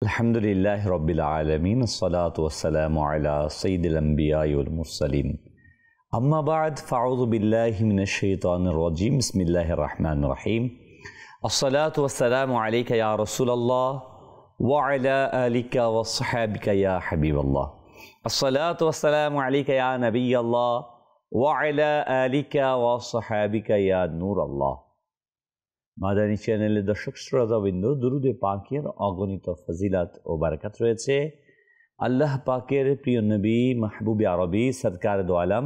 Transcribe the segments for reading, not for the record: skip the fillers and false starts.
আলহামদুলিল্লাহ রব্বিল আলামিন আসসালাতু ওয়াসসালামু আলা সাইয়্যিদিল আমবিয়াই ওয়াল মুরসালিন আম্মা বা'দ ফাউযু বিল্লাহি মিনাশ শাইতানির রাজীম বিসমিল্লাহির রহমানির রহিম আসসালাতু ওয়াসসালামু আলাইকা ইয়া রাসূলুল্লাহ ওয়া আলা আলিকা ওয়া আসহাবিকা ইয়া হাবিবাল্লাহ আসসালাতু ওয়াসসালামু আলাইকা ইয়া নাবিয়াল্লাহ ওয়া আলা আলিকা ওয়া আসহাবিকা ইয়া নূরাল্লাহ। মাদানী চ্যানেলের দর্শক শ্রোতাবৃন্দ, দুরুদে পাকের অগণিত ফজিলাত ও বারাকাত রয়েছে। আল্লাহ পাকের প্রিয় নবী মাহবুবে আরবি সরকার দো আলম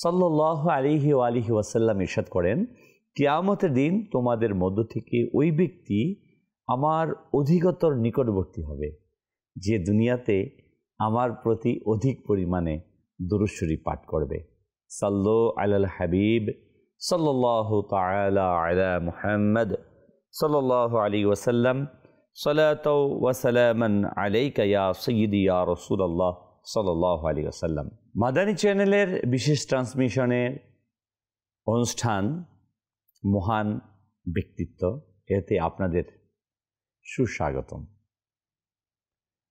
সাল্লাল্লাহু আলাইহি ওয়া আলিহি ওয়াসাল্লাম ইরশাদ করেন, কিয়ামতের দিন তোমাদের মধ্য থেকে ওই ব্যক্তি আমার অধিকতর নিকটবর্তী হবে যে দুনিয়াতে আমার প্রতি অধিক পরিমাণে দুরূদ শরীফ পাঠ করবে। সাল্লু আলাল হাবিব সাল্লাল্লাহু তাআলা আলা মুহাম্মদ সাল্লাল্লাহু আলাইহি ওয়াসাল্লাম সালাতু ওয়া সালামান আলাইকা ইয়া সাইয়্যিদি ইয়া রাসূলুল্লাহ সাল্লাল্লাহু আলাইহি ওয়াসাল্লাম। মাদানী চ্যানেলের বিশেষ ট্রান্সমিশনের অনুষ্ঠান মহান ব্যক্তিত্ব, এতে আপনাদের সুস্বাগতম।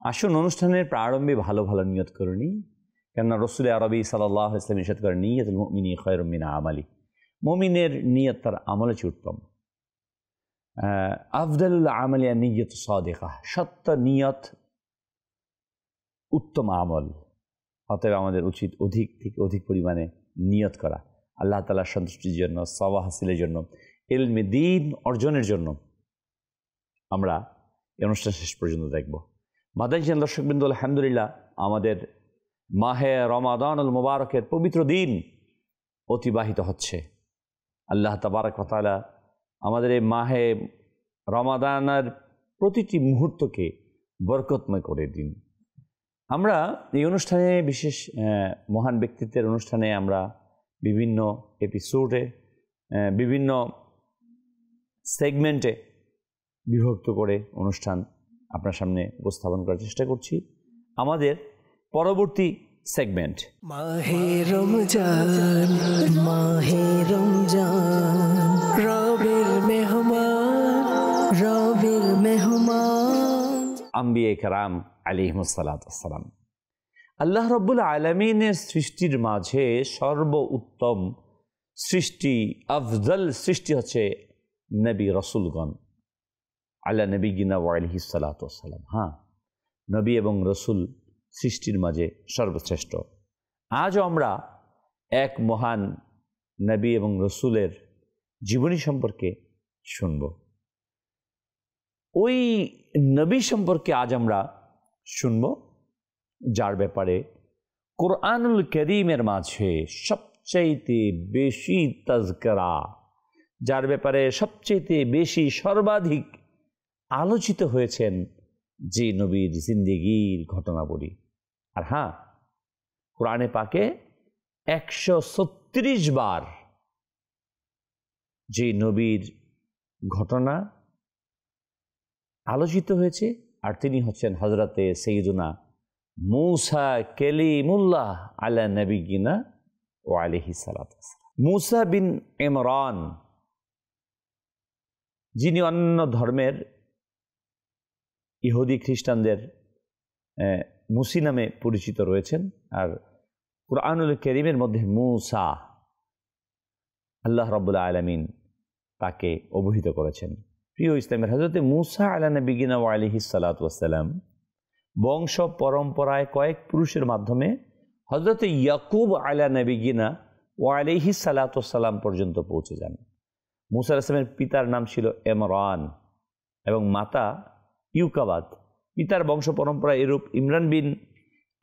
আসুন, অনুষ্ঠানের প্রারম্ভে ভালো ভালো নিয়ত করে নিই, কেননা রাসূল আরবি সাল্লাল্লাহু আলাইহি ওয়াসাল্লাম ইরশাদ করেন, নিয়াতুল মুমিনি খায়রুম মিন আমালি। মুমিনের নিয়ত তার আমলে চেয়ে উত্তম। আফদালুল আমালি নিয়ত সাদিকা, সত্য নিয়ত উত্তম আমল। অতএব আমাদের উচিত অধিক থেকে অধিক পরিমাণে নিয়ত করা, আল্লাহ তাআলার সন্তুষ্টির জন্য, সওয়াব হাসিলের জন্য, ইলমে দ্বীন অর্জনের জন্য। আমরা এই অনুষ্ঠান শেষ পর্যন্ত দেখব। মাদানী চ্যানেল দর্শকবৃন্দ, আলহামদুলিল্লাহ, আমাদের মাহে রমাদানুল মুবারকের পবিত্র দিন অতিবাহিত হচ্ছে। আল্লাহ তাবারক ওয়া তাআলা আমাদের এই মাহে রমাদানের প্রতিটি মুহূর্তকে বরকতময় করে দিন। আমরা এই অনুষ্ঠানে বিশেষ মহান ব্যক্তিত্বের অনুষ্ঠানে আমরা বিভিন্ন এপিসোডে, বিভিন্ন সেগমেন্টে বিভক্ত করে অনুষ্ঠান আপনার সামনে উপস্থাপন করার চেষ্টা করছি। আমাদের পরবর্তী সেগমেন্ট মাহে রমজান, মাহে রমজান, রবির মেহমান, রবির মেহমান। আম্বিয়া কেরাম আলাইহিমুস সালাতু ওয়াস সালাম। আল্লাহ রাব্বুল আলামিনের সৃষ্টির মাঝে সর্ব উত্তম সৃষ্টি, আফজল সৃষ্টি হচ্ছে নবী রাসূলগণ আলা নবিয়িনা ওয়া আলাইহিস সালাতু ওয়াস সালাম। হ্যাঁ, নবী এবং রসুল সৃষ্টির মাঝে সর্বশ্রেষ্ঠ। আজও আমরা এক মহান নবী এবং রসুলের জীবনী সম্পর্কে শুনব। ওই নবী সম্পর্কে আজ আমরা শুনব যার ব্যাপারে কোরআনুল কারীমের মাঝে সবচাইতে বেশি তাজকিরা, যার ব্যাপারে সবচাইতে বেশি সর্বাধিক আলোচিত হয়েছেন যে নবীর জিন্দেগির ঘটনাবলী। আর হ্যাঁ, কোরআনে পাকে 136 বার যে নবীর ঘটনা আলোচিত হয়েছে, আর তিনি হচ্ছেন হযরতে সাইয়্যিদুনা মূসা কালিমুল্লাহ আলা নবিয়িনা ওয়া আলাইহিস সালাতু ওয়াস সালাম। মূসা বিন ইমরান, যিনি অন্য ধর্মের ইহুদি খ্রিস্টানদের মুসি নামে পরিচিত রয়েছেন, আর কুরআনুল কারীমের মধ্যে মূসা, আল্লাহ রাব্বুল আলামিন তাকে অভিহিত করেছেন। প্রিয় ইসলামের হযরতে মূসা আলা নবিয়িনা ওয়া আলাইহিস সালাতু ওয়াস সালাম বংশ পরম্পরায় কয়েক পুরুষের মাধ্যমে হযরতে ইয়াকুব আলা নবিয়িনা ওয়া আলাইহিস সালাতু ওয়াস সালাম পর্যন্ত পৌঁছে যান। মূসা আলাইহিস সালামের পিতার নাম ছিল ইমরান এবং মাতা ইউকাবাদ। পিতার বংশ পরম্পরা এরূপ: ইমরান বিন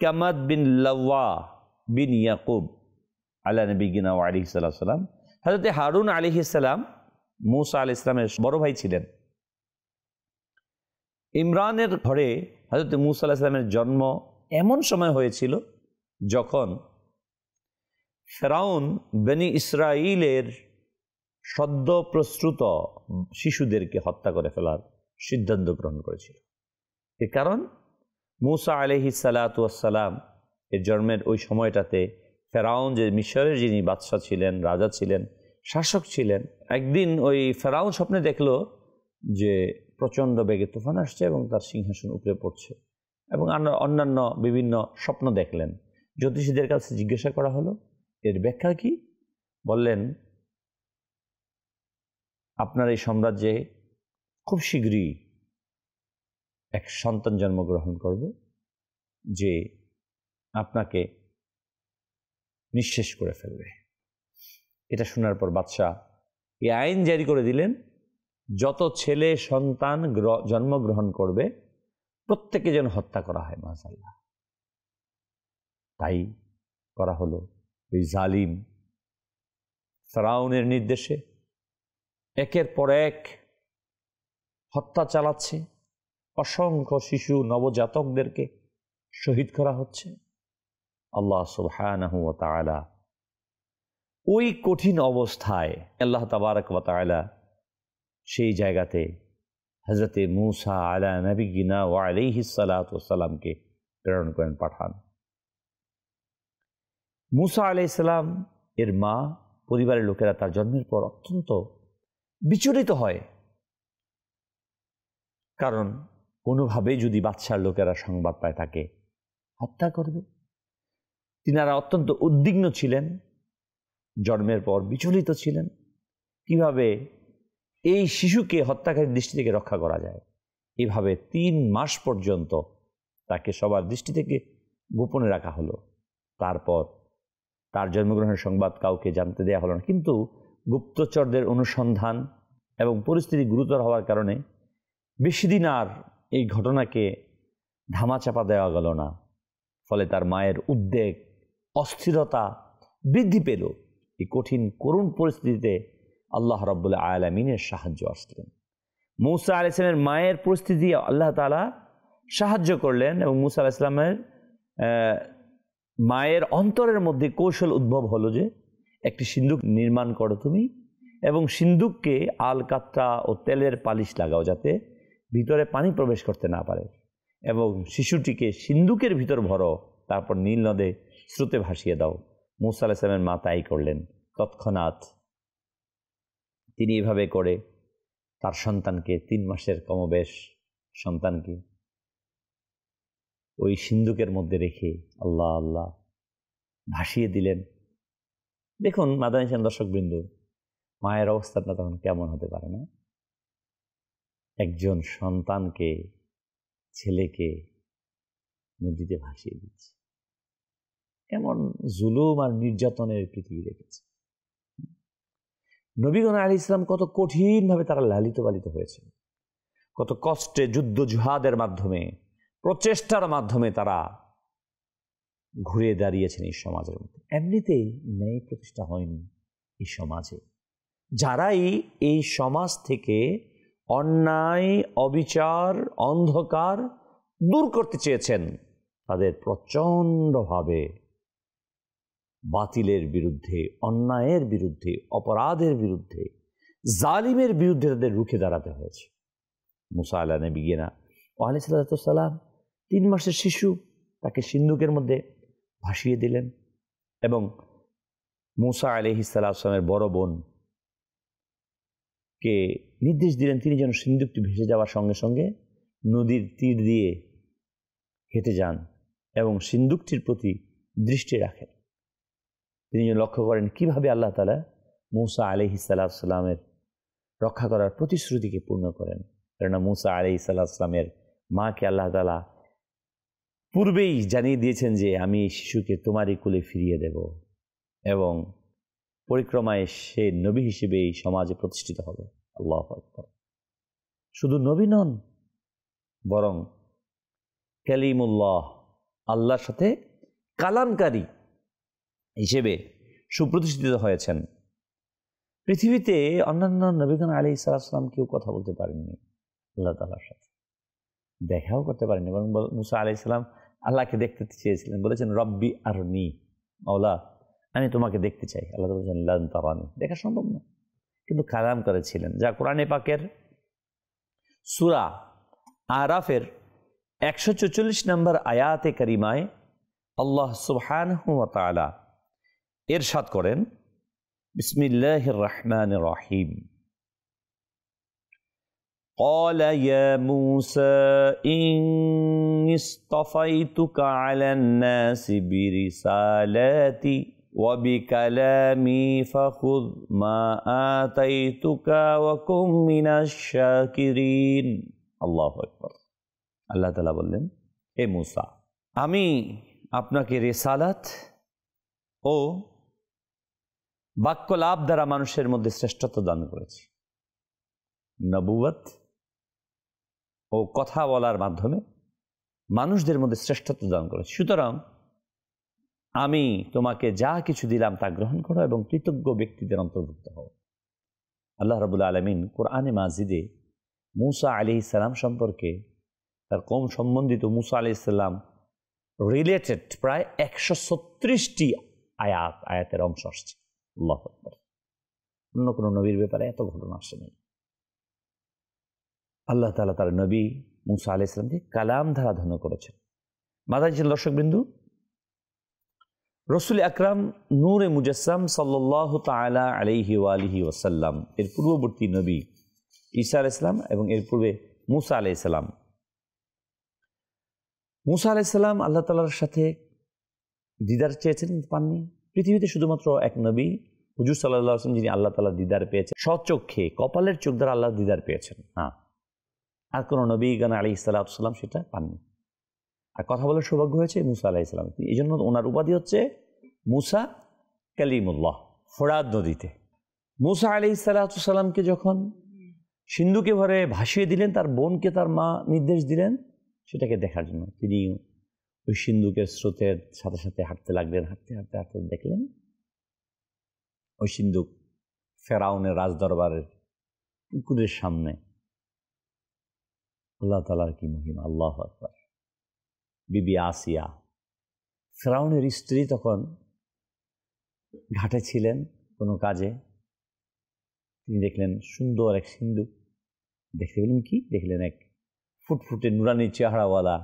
কামাদ বিন লাওয়া বিন ইয়াকুব আলা নবিয়িনা ওয়া আলাইহিস সালাম। হযরতে হারুন আলাইহিস সালাম মূসা আলাইহিস সালামের বড় ভাই ছিলেন। ইমরানের ঘরে হযরতে মূসা আলাইহিস সালামের জন্ম এমন সময় হয়েছিল যখন ফেরাউন বনি ইসরাইলের সদ্য প্রস্তুত শিশুদেরকে হত্যা করে ফেলার সিদ্ধান্ত গ্রহণ করেছিল। এর কারণ মূসা আলাইহিস সালাতু ওয়াস সালাম এর জন্মের ওই সময়টাতে ফেরাউন, যে মিশরের যিনি বাদশাহ ছিলেন, রাজা ছিলেন, শাসক ছিলেন, একদিন ওই ফেরাউন স্বপ্নে দেখলো যে প্রচণ্ড বেগে তুফান আসছে এবং তার সিংহাসন উপরে পড়ছে, এবং অন্যান্য বিভিন্ন স্বপ্ন দেখলেন। জ্যোতিষীদের কাছে জিজ্ঞাসা করা হলো এর ব্যাখ্যা কি? বললেন, আপনার এই সাম্রাজ্যে খুব শীঘ্রই এক সন্তান জন্মগ্রহণ করবে যে আপনাকে নিঃশেষ করে ফেলবে। এটা শোনার পর বাদশাহ এই আইন জারি করে দিলেন, যত ছেলে সন্তান জন্মগ্রহণ করবে প্রত্যেকে যেন হত্যা করা হয়। মাশাআল্লাহ, তাই করা হলো। ওই জালিম ফেরাউনের নির্দেশে একের পর এক হত্যা চালাচ্ছে, অসংখ্য শিশু নবজাতকদেরকে শহীদ করা হচ্ছে। আল্লাহ সুবহানাহু ওয়া তাআলা ওই কঠিন অবস্থায় আল্লাহ তাবারক ওয়া তাআলা সেই জায়গাতে হযরতে মূসা আলা নবিয়িনা ওয়া আলাইহিস সালাতু ওয়াস সালামকে প্রেরণ করেন, পাঠান। মূসা আলাইহিস সালাম এর মা, পরিবারের লোকেরা তার জন্মের পর অত্যন্ত বিচলিত হয়, কারণ কোনোভাবেই যদি বাদশার লোকেরা সংবাদ পায় তাকে হত্যা করবে। তিনারা অত্যন্ত উদ্বিগ্ন ছিলেন, জন্মের পর বিচলিত ছিলেন, কিভাবে এই শিশুকে হত্যাকারীর দৃষ্টি থেকে রক্ষা করা যায়। এভাবে 3 মাস পর্যন্ত তাকে সবার দৃষ্টি থেকে গোপনে রাখা হলো। তারপর তার জন্মগ্রহণের সংবাদ কাউকে জানতে দেওয়া হলো না। কিন্তু গুপ্তচরদের অনুসন্ধান এবং পরিস্থিতি গুরুতর হওয়ার কারণে বেশি দিন আর এই ঘটনাকে ধামাচাপা দেওয়া গেল না। ফলে তার মায়ের উদ্বেগ, অস্থিরতা বৃদ্ধি পেল। এই কঠিন করুণ পরিস্থিতিতে আল্লাহ রাব্বুল আলামিনের সাহায্য আসলেন। মূসা আলাইহিস সালামের মায়ের পরিস্থিতি আল্লাহ তাআলা সাহায্য করলেন, এবং মূসা আলাইহিস সালামের মায়ের অন্তরের মধ্যে কৌশল উদ্ভব হলো যে একটি সিন্দুক নির্মাণ করো তুমি, এবং সিন্দুককে আলকাত্রা ও তেলের পালিশ লাগাও যাতে ভিতরে পানি প্রবেশ করতে না পারে, এবং শিশুটিকে সিন্দুকের ভিতর ভরো, তারপর নীল নদে স্রোতে ভাসিয়ে দাও। মূসা আলাইহিস সালামের মা তাই করলেন। তৎক্ষণাৎ তিনি এভাবে করে তার সন্তানকে, 3 মাসের কমবেশ সন্তানকে ওই সিন্দুকের মধ্যে রেখে আল্লাহ আল্লাহ ভাসিয়ে দিলেন। দেখুন মাদানী দর্শকবৃন্দ, মায়ের অবস্থাটা তখন কেমন হতে পারে না? একজন সন্তানকে, ছেলেকে নদীতে ভাসিয়ে দিচ্ছে। এমন জুলুম আর নির্যাতনের পৃথিবী রেখেছে। নবীগণ আলাইহিস সালাম কত কঠিনভাবে তারা লালিত পালিত হয়েছে, কত কষ্টে যুদ্ধ জুহাদের মাধ্যমে, প্রচেষ্টার মাধ্যমে তারা ঘুরে দাঁড়িয়েছেন এই সমাজের মধ্যে। এমনিতেই ন্যায় প্রতিষ্ঠা হয়নি এই সমাজে। যারাই এই সমাজ থেকে অন্যায়, অবিচার, অন্ধকার দূর করতে চেয়েছেন, তাদের প্রচণ্ডভাবে বাতিলের বিরুদ্ধে, অন্যায়ের বিরুদ্ধে, অপরাধের বিরুদ্ধে, জালিমের বিরুদ্ধে তাদের রুখে দাঁড়াতে হয়েছে। মূসা আলা নবিয়িনা ওয়া আলাইহিস সালাতু ওয়াস সালাম 3 মাসের শিশু, তাকে সিন্দুকের মধ্যে ভাসিয়ে দিলেন, এবং মূসা আলাইহিস সালামের বড় বোন কে নির্দেশ দিলেন তিনি যেন সিন্দুকটি ভেসে যাওয়ার সঙ্গে সঙ্গে নদীর তীর দিয়ে হেঁটে যান এবং সিন্দুকটির প্রতি দৃষ্টি রাখেন। তিনি যেন লক্ষ্য করেন কিভাবে আল্লাহ তাআলা মূসা আলাইহিস সালামের রক্ষা করার প্রতিশ্রুতিকে পূর্ণ করেন। কেননা মূসা আলাইহিস সালামের মাকে আল্লাহ তাআলা পূর্বেই জানিয়ে দিয়েছেন যে আমি এই শিশুকে তোমারই কোলে ফিরিয়ে দেব, এবং পরিক্রমায় সে নবী হিসেবে এই সমাজে প্রতিষ্ঠিত হবে। আল্লাহু আকবার। শুধু নবী নন, বরং কালিমুল্লাহ, আল্লাহর সাথে কালামকারী হিসেবে সুপ্রতিষ্ঠিত হয়েছেন। পৃথিবীতে অন্যান্য নবীগণ আলাইহিস সালাম কেউ কথা বলতে পারেননি আল্লাহ তাআলার সাথে, দেখাও করতে পারেননি। বরং মূসা আলাইহিস সালাম আল্লাহকে দেখতে চেয়েছিলেন, বলেছেন রব্বি আরনি, মাওলা আমি তোমাকে দেখতে চাই। আল্লাহ বলেছেন লান তারানি, দেখা সম্ভব না, কিন্তু কালাম করেছিলেন, যা কোরআনে পাকের সূরা আরাফের 144 নম্বর আয়াতে কারিমায় আল্লাহ সুবহানাহু ওয়া তাআলা ইরশাদ করেন, বিসমিল্লাহির রহমানির রহিম, قال يا موسى إني اصطفيتك على الناس برسالاتي وبكلامي فخذ ما آتيتك وكن من الشاكرين আল্লাহু আকবার। আল্লাহ তাআলা বললেন, হে মূসা, আমি আপনাকে রিসালাত ও বাক্যলাভ দ্বারা মানুষের মধ্যে শ্রেষ্ঠত্ব দান করেছি। নবুয়ত ও কথা বলার মাধ্যমে মানুষদের মধ্যে শ্রেষ্ঠত্ব দান করেছি। সুতরাং আমি তোমাকে যা কিছু দিলাম তা গ্রহণ করো এবং কৃতজ্ঞ ব্যক্তিদের অন্তর্ভুক্ত হও। আল্লাহ রাব্বুল আলামিন কোরআনে মাজিদে মূসা আলাইহিস সালাম সম্পর্কে, তার কওম সম্বন্ধিত মূসা আলাইহিস সালাম রিলেটেড প্রায় 136টি আয়াতের অংশ আসছে। আল্লাহু আকবার। অন্য কোনো নবীর ব্যাপারে এত ঘটনা আসে নাই। আল্লাহ তাআলা তার নবী মূসা আলাইহিস সালামকে কালাম দ্বারা ধন্য করেছেন। মাদানী দর্শকবৃন্দু, রাসূল আকরাম নূরে মুজাসসাম সাল্লাল্লাহু তাআলা আলাইহি ওয়া আলিহি ওয়াসাল্লাম এর পূর্ববর্তী নবী ঈসা আলাইহিস সালাম এবং এর পূর্বে মূসা আলাইহিস সালাম। মূসা আলাইহিস সালাম আল্লাহ তাআলার সাথে দিদার চেয়েছেন, কিন্তু পাননি। পৃথিবীতে শুধুমাত্র এক নবী হুজুর সাল্লাল্লাহু আলাইহি ওয়াসাল্লাম যিনি আল্লাহ তাআলা দিদার পেয়েছেন, স্বচক্ষে কপালের চোখ দ্বারা আল্লাহ দিদার পেয়েছেন। হ্যাঁ, আর কোনো নবী গান আলাইহিস সালাতু সালাম সেটা পাননি। আর কথা বলার সৌভাগ্য হয়েছে মূসা আলাইহিস সালাম। এই জন্য ওনার উপাধি হচ্ছে মূসা কালিমুল্লাহ। ফোরাত নদীতে মূসা আলাইহিস সালাতু সালামকে যখন সিন্ধুকে ভরে ভাসিয়ে দিলেন, তার বোনকে তার মা নির্দেশ দিলেন সেটাকে দেখার জন্য। তিনি ওই সিন্ধুকের স্রোতের সাথে সাথে হাঁটতে লাগলেন। হাঁটতে হাঁটতে হাঁটতে দেখলেন ওই সিন্ধুক ফেরাউনের রাজদরবারের পুকুরের সামনে। আল্লাহ তাআলার কি মহিমা, আল্লাহু আকবার। বিবি আসিয়া, ফেরাউনের স্ত্রী, তখন ঘাটে ছিলেন কোনো কাজে। তিনি দেখলেন সুন্দর এক সিন্ধুক। দেখতে পেলেন কি? দেখলেন এক ফুটফুটে নুরানি চেহারাওয়ালা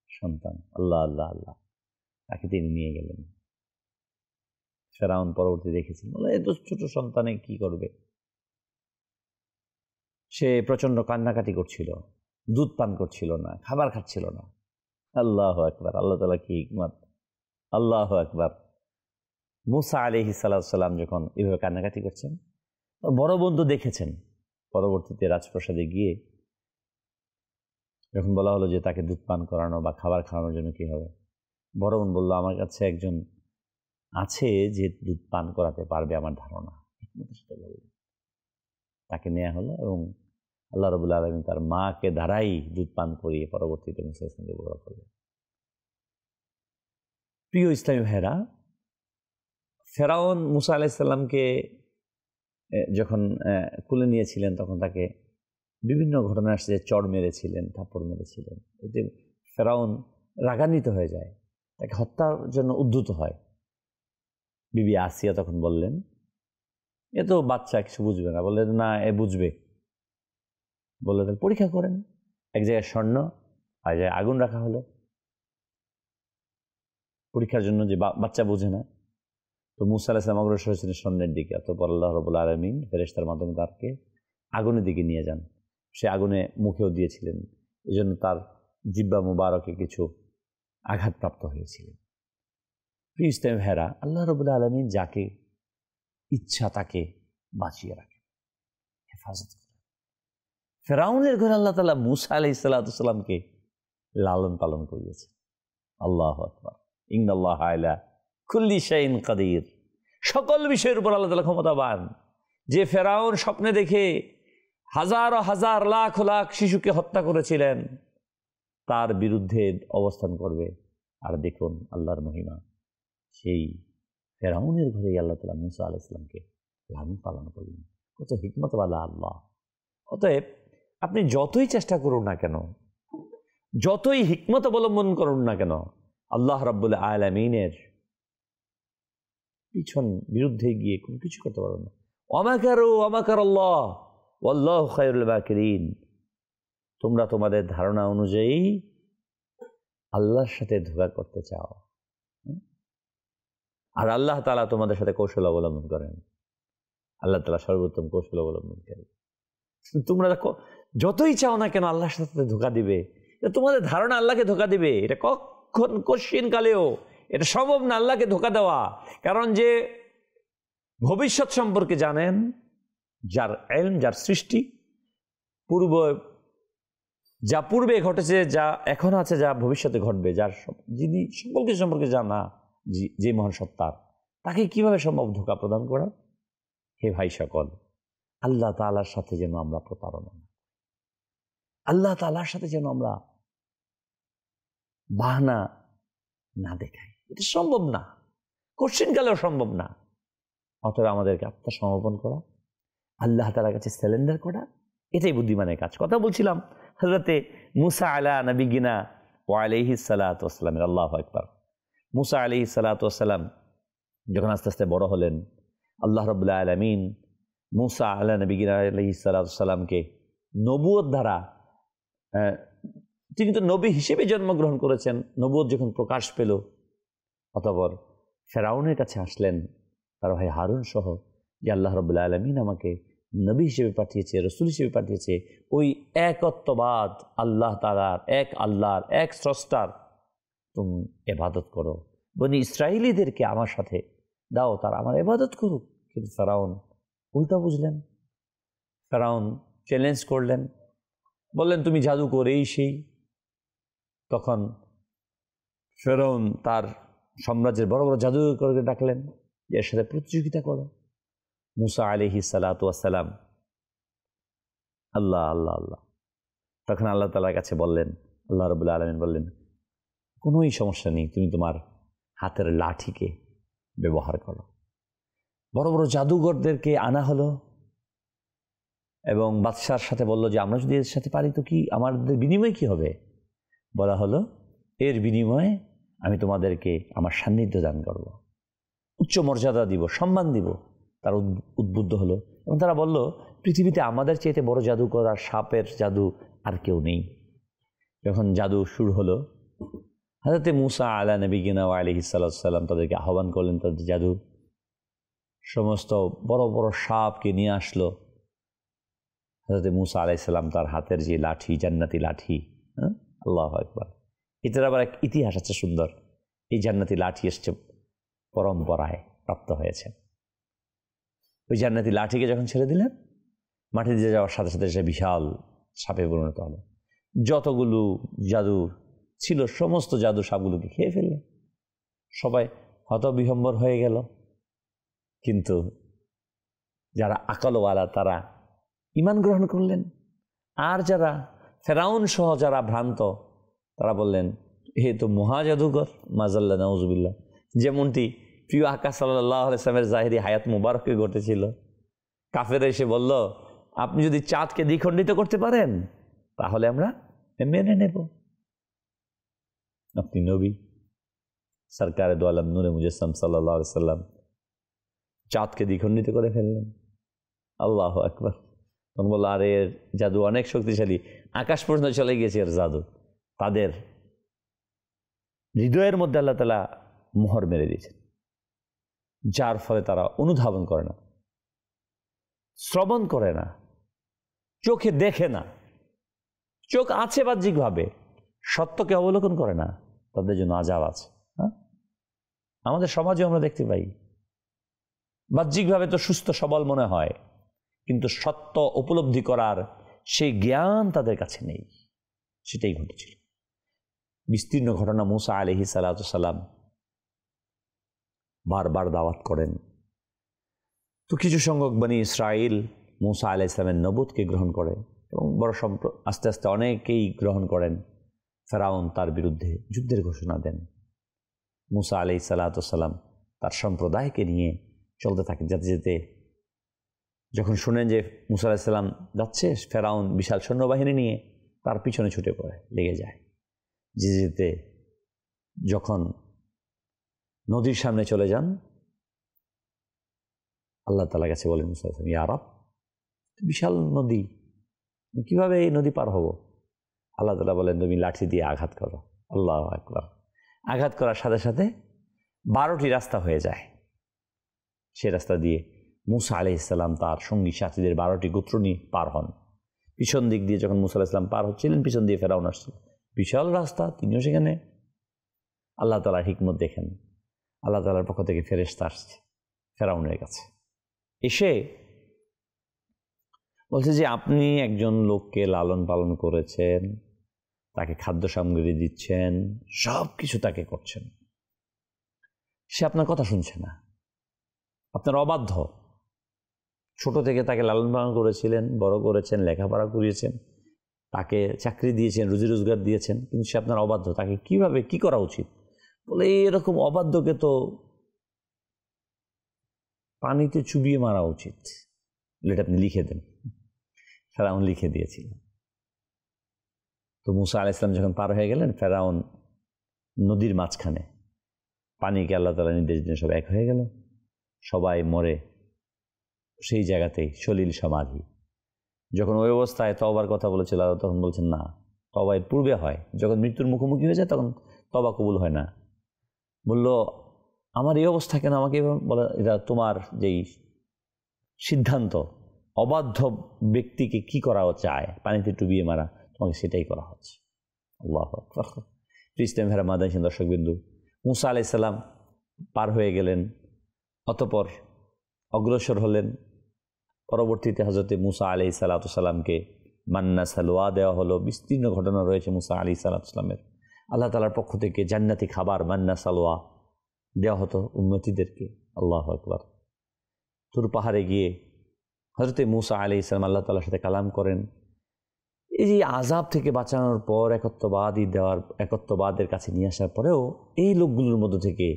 সন্তান। আল্লাহ আল্লাহ আল্লাহ, তাকে তিনি নিয়ে গেলেন। ফেরাউন পরবর্তী দেখেছেন, এত ছোট সন্তানে কি করবে। সে প্রচন্ড কান্নাকাটি করছিল, দুধ পান করছিল না, খাবার খাচ্ছিল না। আল্লাহু আকবার, আল্লাহ তাআলা কি হিকমত, আল্লাহু আকবার। মূসা আলাইহিস সালাম যখন এভাবে কান্নাকাটি করছেন, বড় বন্ধু দেখেছেন। পরবর্তীতে রাজপ্রাসাদে গিয়ে যখন বলা হলো যে তাকে দুধ পান করানো বা খাবার খাওয়ানোর জন্য কি হবে, বড় বোন বলল, আমার কাছে একজন আছে যে দুধ পান করাতে পারবে, আমার ধারণা। হিকমতের সাথে বললেন, তাকে নেওয়া হলো এবং আল্লাহ রাব্বুল আলামিন তার মাকে দ্বারাই দুধ পান করিয়ে পরবর্তীতে মূসা আলাইহিস সালামকে বড় করলেন। প্রিয় ইসলামী ভাইরা, ফেরাউন মূসা আলাইহিস সালামকে যখন কুলে নিয়েছিলেন তখন তাকে বিভিন্ন ঘটনা আসছে, চড় মেরেছিলেন, থাপ্পড় মেরেছিলেন। এতে ফেরাউন রাগান্বিত হয়ে যায়, তাকে হত্যার জন্য উদ্ধত হয়। বিবি আসিয়া তখন বললেন, এ তো বাচ্চা, কিছু বুঝবে না। বললেন, না, এ বুঝবে। বললে, তাহলে পরীক্ষা করেন। এক জায়গায় স্বর্ণ, আর জায়গায় আগুন রাখা হলো পরীক্ষার জন্য, যে বাচ্চা বোঝে না। তো মূসা আলাইহিস সালাম অগ্রসর হয়েছিলেন স্বর্ণের দিকে। অতঃপর আল্লাহ রাব্বুল আলামিন ফেরেশতার মাধ্যমে তাকে আগুনের দিকে নিয়ে যান। সে আগুনে মুখেও দিয়েছিলেন, এই জন্য তার জিহ্বা মুবারকে কিছু আঘাতপ্রাপ্ত হয়েছিলেন। প্রিয় ইসলামী ভাইরা, আল্লাহ রাব্বুল আলামিন যাকে ইচ্ছা তাকে বাঁচিয়ে রাখেন, হেফাজত করেন। ফেরাউনের ঘরে আল্লাহ তাআলা মূসা আলাইহিস সালামকে লালন পালন করিয়েছেন। আল্লাহু আকবার। ইন্নাল্লাহা আলা কুল্লি শাইইন কাদির। সকল বিষয়ের উপর আল্লাহ তাআলা ক্ষমতাবান। যে ফেরাউন স্বপ্নে দেখে হাজার হাজার লাখ লাখ শিশুকে হত্যা করেছিলেন, তার বিরুদ্ধে অবস্থান করবে। আর দেখুন আল্লাহর মহিমা, সেই ফেরাউনের ঘরেই আল্লাহ তাআলা মূসা আলাইহিস সালামকে লালন পালন করলেন। কত হিকমতওয়ালা আল্লাহ। অতএব আপনি যতই চেষ্টা করুন না কেন, যতই হিকমত অবলম্বন করুন না কেন, আল্লাহ রাব্বুল আলামিনের পিছন বিরুদ্ধে গিয়ে কোনো কিছু করতে পারবেন না। ওয়ামাকারু ওয়ামাকারাল্লাহ ওয়াল্লাহু খায়রুল মাকিরিন। তোমরা তোমাদের ধারণা অনুযায়ী আল্লাহর সাথে ধোঁকা করতে চাও, আর আল্লাহ তাআলা তোমাদের সাথে কৌশল অবলম্বন করেন। আল্লাহ তাআলা সর্বোত্তম কৌশল অবলম্বন করেন। যতই চাও না কেন আল্লাহর সাথে ধোঁকা দিবে। তোমাদের ধারণা আল্লাহকে ধোঁকা দিবে, এটা কখন কোশ্চিন কালেও এটা সম্ভব না আল্লাহকে ধোঁকা দেওয়া। কারণ যে ভবিষ্যৎ সম্পর্কে জানেন, যার ইলম, যার সৃষ্টি, যা পূর্বে ঘটেছে, যা এখন আছে, যা ভবিষ্যতে ঘটবে, যার যিনি সকল কিছু সম্পর্কে জানা, যে মহান সত্তার, তাকে কিভাবে সম্ভব ধোঁকা প্রদান করা? হে ভাই সকল, আল্লাহ তাআলার সাথে যেন আমরা প্রতারণা, আল্লাহ তাআলার সাথে যেন আমরা বাহানা না দেখাই। এটা সম্ভব না, কোশ্চিন কালেও সম্ভব না। অতএব আমাদেরকে আত্মসমর্পণ করা, আল্লাহ তাআলার কাছে সারেন্ডার করা, এটাই বুদ্ধিমানের কাজ। কথা বলছিলাম হযরতে মুসা আলা নবিয়িনা ওয়া আলাইহিস সালাতু ওয়াস সালাম, আল্লাহু আকবার। মুসা আলাইহিস সালাতু ওয়াস সালাম যখন আস্তে আস্তে বড় হলেন, আল্লাহ রাব্বুল আলামিন মুসা আলা নবিয়িনা আলাইহিস সালাতু ওয়াস সালামকে নবুয়ত দ্বারা, তিনি তো নবী হিসেবে জন্মগ্রহণ করেছেন, নবুয়ত যখন প্রকাশ পেল, অতঃপর ফেরাউনের কাছে আসলেন তার ভাই হারুন সহ, যে আল্লাহ রাব্বুল আলামিন আমাকে নবী হিসেবে পাঠিয়েছে, রসুল হিসেবে পাঠিয়েছে, ওই একত্ববাদ আল্লাহ তাআলার, এক আল্লাহর, এক স্রষ্টার তুমি ইবাদত করো, বনি ইসরাইলীদেরকে আমার সাথে দাও, তারা আমার ইবাদত করুক। কিন্তু ফেরাউন উল্টা বুঝলেন। ফেরাউন চ্যালেঞ্জ করলেন, বললেন তুমি জাদু করেই সেই। তখন ফেরাউন তার সাম্রাজ্যের বড় বড় জাদুকরকে ডাকলেন, এর সাথে প্রতিযোগিতা করো। মুসা আলাইহিস সালাতু ওয়াস সালাম আল্লাহ আল্লাহ আল্লাহ, তখন আল্লাহ তাআলার কাছে বললেন, আল্লাহ রাব্বুল আলামিন বললেন, কোনোই সমস্যা নেই, তুমি তোমার হাতের লাঠিকে ব্যবহার করো। বড় বড় জাদুঘরদেরকে আনা হলো এবং বাদশার সাথে বলল যে আমরা যদি এর সাথে পারি তো কি, আমাদের বিনিময় কি হবে? বলা হলো, এর বিনিময়ে আমি তোমাদেরকে আমার সান্নিধ্য দান করব, উচ্চ মর্যাদা দিব, সম্মান দিব। তারা উদ্বুদ্ধ হলো এবং তারা বলল, পৃথিবীতে আমাদের চাইতে বড় জাদুকর আর সাপের জাদু আর কেউ নেই। যখন জাদু শুরু হলো, হযরতে মুসা আলা নবিয়িনা ওয়া আলাইহিস সালাতু ওয়াস সালাম তাদেরকে আহ্বান করলেন, তাদের জাদু সমস্ত বড় বড় সাপকে নিয়ে আসলো। হযরতে মুসা আলাইহিস সালাম তার হাতের যে লাঠি, জান্নাতি লাঠি, আল্লাহু আকবার, এটার আবার এক ইতিহাস আছে সুন্দর। এই জান্নাতি লাঠি এসছে পরম্পরায় প্রাপ্ত হয়েছে। ওই জান্নাতি লাঠিকে যখন ছেড়ে দিলেন, মাটি দিয়ে যাওয়ার সাথে সাথে সে বিশাল সাপে পরিণত হলো। যতগুলো জাদু ছিল সমস্ত জাদু সাপগুলোকে খেয়ে ফেললেন। সবাই হতবিহম্বর হয়ে গেল। কিন্তু যারা আকলওয়ালা তারা ঈমান গ্রহণ করলেন, আর যারা ফেরাউন সহ যারা ভ্রান্ত তারা বললেন, হে তো মহা জাদুকর, মাজাল্লাহ নাউজুবিল্লাহ। যেমনটি প্রিয় আকা সাল্লাল্লাহু আলাইহি ওয়াসাল্লামের জাহিরি হায়াত মুবারকে ঘটেছিল। কাফের এসে বলল, আপনি যদি চাঁদকে দ্বিখণ্ডিত করতে পারেন তাহলে আমরা মেনে নেব। আপনি নবী, সরকারে দো আলম নূরে মুজাসসাম সাল্লাল্লাহু আলাইহি ওয়াসাল্লাম চাঁদকে দ্বিখণ্ডিত করে ফেললেন। আল্লাহু আকবার। তখন বলল, আরে এর জাদু অনেক শক্তিশালী, আকাশ পর্যন্ত চলে গিয়েছে এর জাদু। তাদের হৃদয়ের মধ্যে আল্লাহ তাআলা মোহর মেরে দিয়েছেন, যার ফলে তারা অনুধাবন করে না, শ্রবণ করে না, চোখে দেখে না, চোখ আছে বাহ্যিকভাবে, সত্যকে অবলোকন করে না। তাদের জন্য আযাব আছে। আমাদের সমাজে আমরা দেখতে পাই, বাহ্যিকভাবে তো সুস্থ সবল মনে হয়, কিন্তু সত্য উপলব্ধি করার সেই জ্ঞান তাদের কাছে নেই। সেটাই ঘটেছিল। বিস্তীর্ণ ঘটনা। মুসা আলাইহিস সালাতু ওয়াস সালাম বারবার দাওয়াত করেন, তো কিছু সংখ্যক বনি ইসরাইল মুসা আলাইহিস সালামের নবুয়তকে গ্রহণ করে এবং বড় আস্তে আস্তে অনেকেই গ্রহণ করেন। ফেরাউন তার বিরুদ্ধে যুদ্ধের ঘোষণা দেন। মুসা আলাইহিস সালাতু ওয়াস সালাম তার সম্প্রদায়কে নিয়ে চলতে থাকেন। যেতে যেতে যখন শুনেন যে মুসা আলাইহিস সালাম যাচ্ছে, ফেরাউন বিশাল সৈন্যবাহিনী নিয়ে তার পিছনে ছুটে পড়ে, লেগে যায়। যেতে যেতে যখন নদীর সামনে চলে যান, আল্লাহ তাআলার কাছে বলেন, মুসা আলাইহিস সালাম, ইয়া রব, বিশাল নদী, কিভাবে এই নদী পার হব? আল্লাহ তাআলা বলেন, তুমি লাঠি দিয়ে আঘাত করো। আল্লাহু আকবার। আঘাত করার সাথে সাথে 12টি রাস্তা হয়ে যায়। সে রাস্তা দিয়ে মুসা আলাইহিস সালাম তার সঙ্গী সাথীদের 12টি গোত্র নিয়ে পার হন। পিছন দিক দিয়ে যখন মুসা আলাইহিস সালাম পার হচ্ছিলেন, পিছন দিয়ে ফেরাউন আসছিল, বিশাল রাস্তা, তিনিও সেখানে। আল্লাহ তাআলার হিকমত দেখেন, আল্লাহ তাআলার পক্ষ থেকে ফেরেশতা আসছে ফেরাউনের কাছে, এসে বলছে যে আপনি একজন লোককে লালন পালন করেছেন, তাকে খাদ্য সামগ্রী দিচ্ছেন, সব কিছু তাকে করছেন, সে আপনার কথা শুনছে না, আপনার অবাধ্য। ছোট থেকে তাকে লালন পালন করেছিলেন, বড় করেছেন, লেখাপড়া করিয়েছেন, তাকে চাকরি দিয়েছেন, রুজি রোজগার দিয়েছেন, কিন্তু সে আপনার অবাধ্য। তাকে কিভাবে কি করা উচিত? বলে এরকম অবাধ্যকে তো পানিতে চুবিয়ে মারা উচিত, এটা আপনি লিখে দেন। ফেরাউন লিখে দিয়েছিল। তো মুসা আলাইহিস সালাম যখন পার হয়ে গেলেন, ফেরাউন নদীর মাঝখানে, পানিকে আল্লাহ তাআলা নির্দেশ দিলেন সব এক হয়ে গেল, সবাই মরে সেই জায়গাতেই সলিল সমাধি। যখন ওই অবস্থায় তওবার কথা বলেছিল, তখন বলছেন না, তওবা এর পূর্বে হয়, যখন মৃত্যুর মুখোমুখি হয়ে যায় তখন তওবা কবুল হয় না। বলল আমার এই অবস্থা কেন, আমাকে বলে এটা তোমার যেই সিদ্ধান্ত, অবাধ্য ব্যক্তিকে কি করা চায়, পানিতে ডুবিয়ে মারা, তোমাকে সেটাই করা হচ্ছে। আল্লাহু আকবার। ইসলাম ভেরা মাদানী দর্শকবিন্দু, মুসা আলাইহিস সালাম পার হয়ে গেলেন, অতঃপর অগ্রসর হলেন। পরবর্তীতে হযরত মুসা আলাইহিস সালামকে মান্না সালোয়া দেওয়া হলো। বিস্তীর্ণ ঘটনা রয়েছে মুসা আলাইহিস সালামের। আল্লাহ তাআলার পক্ষ থেকে জান্নাতি খাবার মান্না সালোয়া দেওয়া হতো উম্মতিদেরকে। আল্লাহু আকবার। তুর পাহাড়ে গিয়ে হযরত মুসা আলাইহিস সালাম আল্লাহ তাআলার সাথে কালাম করেন। এই যে আযাব থেকে বাঁচানোর পর একত্ববাদের কাছে নিয়ে আসার পরেও এই লোকগুলোর মধ্য থেকে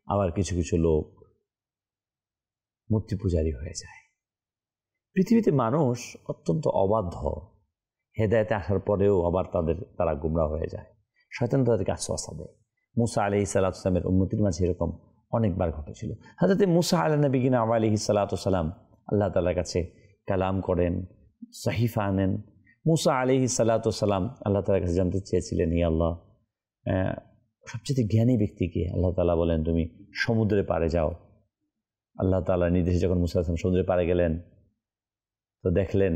আবার কিছু কিছু লোক মূর্তি পূজারী হয়ে যায়। পৃথিবীতে মানুষ অত্যন্ত অবাধ্য, হেদায়েতে আসার পরেও আবার তারা গুমরাহ হয়ে যায়, শয়তান তাদেরকে আশ্বাস দেয়। মুসা আলাইহিস সালামের উম্মতির মাঝে এরকম অনেকবার ঘটেছিল। হযরত মুসা আলাইহিস সালাম আল্লাহ তাআলার কাছে কালাম করেন, সাহিফা আনেন। মুসা আলাইহিস সালাম আল্লাহ তাআলার কাছে জানতে চেয়েছিলেন, হে আল্লাহ, সবচেয়ে জ্ঞানী ব্যক্তিকে? আল্লাহ তাআলা বলেন তুমি সমুদ্রের পাড়ে যাও। আল্লাহ তাআলার নির্দেশে যখন মুসা আলাইহিস সালাম সমুদ্রের পাড়ে গেলেন, তো দেখলেন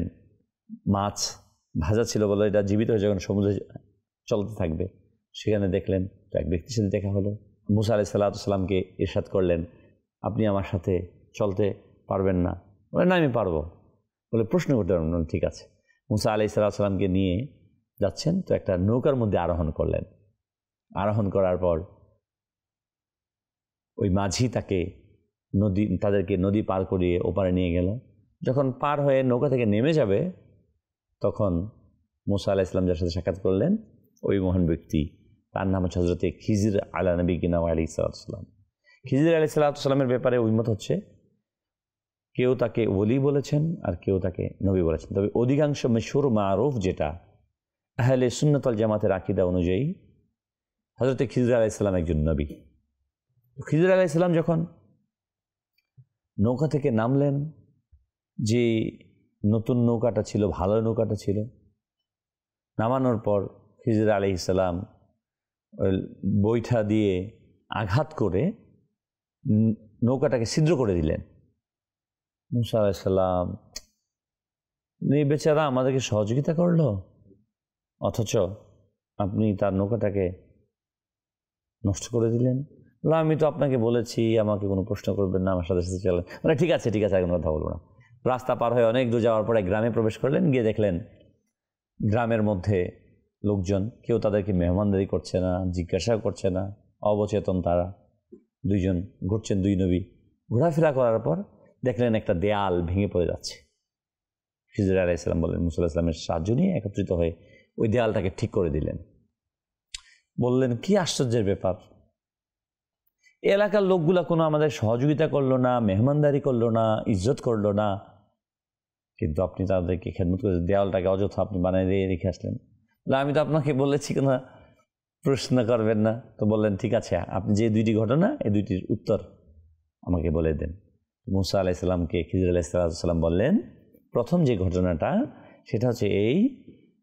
মাছ ভাজা ছিল বলে এটা জীবিত হয়ে যখন সমুদ্রে চলতে থাকবে, সেখানে দেখলেন তো এক ব্যক্তির সাথে দেখা হলো। মুসা আলাইহিস সালামকে ইরশাদ করলেন, আপনি আমার সাথে চলতে পারবেন না? বলে না, আমি পারবো। বলে প্রশ্ন করতে পারবেন না? ঠিক আছে। মুসা আলাইহিস সালামকে নিয়ে যাচ্ছেন, তো একটা নৌকার মধ্যে আরোহণ করলেন। আরোহণ করার পর ওই মাঝি তাদেরকে নদী পার করিয়ে ওপারে নিয়ে গেল। যখন পার হয়ে নৌকা থেকে নেমে যাবে, তখন মুসা আলাইহিস সালাম যার সাথে সাক্ষাৎ করলেন, ওই মহান ব্যক্তি, তার নাম হচ্ছে হযরত খিজির আলাইহিস সালাম। খিজির আলাইহিস সালামের ব্যাপারে উম্মত হচ্ছে, কেউ তাকে ওলি বলেছেন আর কেউ তাকে নবী বলেছেন। তবে অধিকাংশ মশহুর মারুফ যেটা আহলে সুন্নাত ওয়াল জামাতের আকীদা অনুযায়ী, হযরত খিজির আলাইহিস সালাম একজন নবী। খিজির আলাইহিস সালাম যখন নৌকা থেকে নামলেন, যে নতুন নৌকাটা ছিল, ভালো নৌকাটা ছিল, নামানোর পর খিজির আলাইহিস সালাম বৈঠা দিয়ে আঘাত করে নৌকাটাকে ছিদ্র করে দিলেন। মুসা আলাইহিস সালাম, এই বেচারা আমাদেরকে সহযোগিতা করলো, অথচ আপনি তার নৌকাটাকে নষ্ট করে দিলেন। আমি তো আপনাকে বলেছি আমাকে কোনো প্রশ্ন করবেন না, আমার সাথে সাথে চলেন। মানে ঠিক আছে এখন কথা বলবো না। রাস্তা পার হয়ে অনেক দূর যাওয়ার পরে গ্রামে প্রবেশ করলেন। গিয়ে দেখলেন গ্রামের মধ্যে লোকজন, কেউ তাদেরকে মেহমানদারি করছে না, জিজ্ঞাসা করছে না, অবচেতন তারা। দুইজন ঘুরছেন, দুই নবী ঘোরাফেরা করার পর দেখলেন একটা দেয়াল ভেঙে পড়ে যাচ্ছে। খিজির আলাইহিস সালাম বললেন, মুসা আলাইহিস সালামের সাহায্য নিয়ে একত্রিত হয়ে ওই দেয়ালটাকে ঠিক করে দিলেন। বললেন, কি আশ্চর্যের ব্যাপার, এলাকার লোকগুলা কোনো আমাদের সহযোগিতা করলো না, মেহমানদারি করলো না, ইজ্জত করলো না, কিন্তু আপনি তাদেরকে খেদমত করে দেওয়ালটাকে অযথা আপনি বানিয়ে দিয়ে রেখে আসলেন। আমি তো আপনাকে বলেছি কেন প্রশ্ন করবেন না। তো বললেন, ঠিক আছে, আপনি যে দুইটি ঘটনা, এই দুইটির উত্তর আমাকে বলে দেন। মুসা আলাইহিস সালামকে খিজির আলাইহিস সালাম বললেন, প্রথম যে ঘটনাটা সেটা হচ্ছে এই